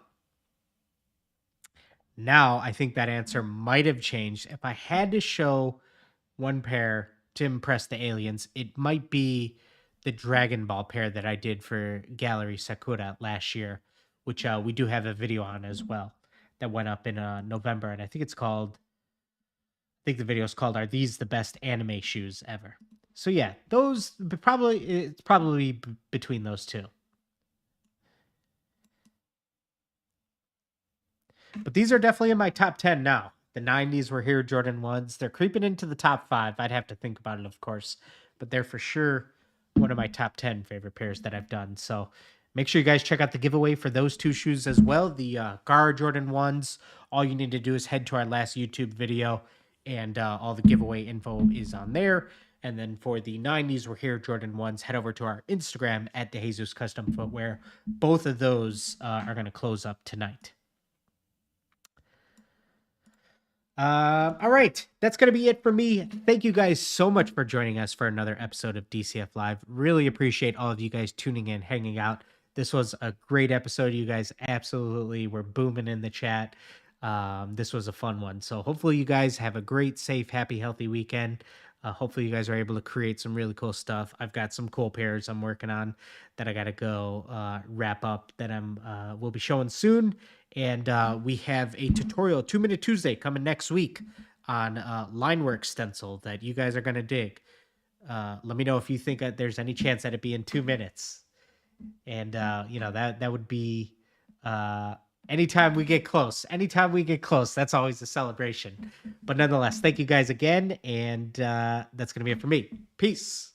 now I think that answer might have changed. If I had to show one pair to impress the aliens, it might be the Dragon Ball pair that I did for Gallery Sakura last year, which we do have a video on as well that went up in November. And I think the video is called "Are These the Best Anime Shoes Ever?" So yeah, it's probably between those two. But these are definitely in my top 10 now. The 90s were here, Jordan 1s. They're creeping into the top 5. I'd have to think about it, of course. But they're for sure one of my top 10 favorite pairs that I've done. So make sure you guys check out the giveaway for those two shoes as well. The Gara Jordan 1s. All you need to do is head to our last YouTube video, and all the giveaway info is on there. And then for the 90s were here, Jordan 1s, head over to our Instagram at DeJesus Custom Footwear. Both of those are going to close up tonight. All right, that's going to be it for me. Thank you guys so much for joining us for another episode of DCF Live. Really appreciate all of you guys tuning in, hanging out. This was a great episode. You guys absolutely were booming in the chat. This was a fun one. So hopefully you guys have a great, safe, happy, healthy weekend. Hopefully you guys are able to create some really cool stuff. I've got some cool pairs I'm working on that I got to go wrap up that we'll be showing soon. And we have a tutorial, 2-Minute Tuesday, coming next week on Linework Stencil that you guys are going to dig. Let me know if you think that there's any chance that it be in 2 minutes. And, that would be anytime we get close. That's always a celebration. But nonetheless, thank you guys again. And that's going to be it for me. Peace.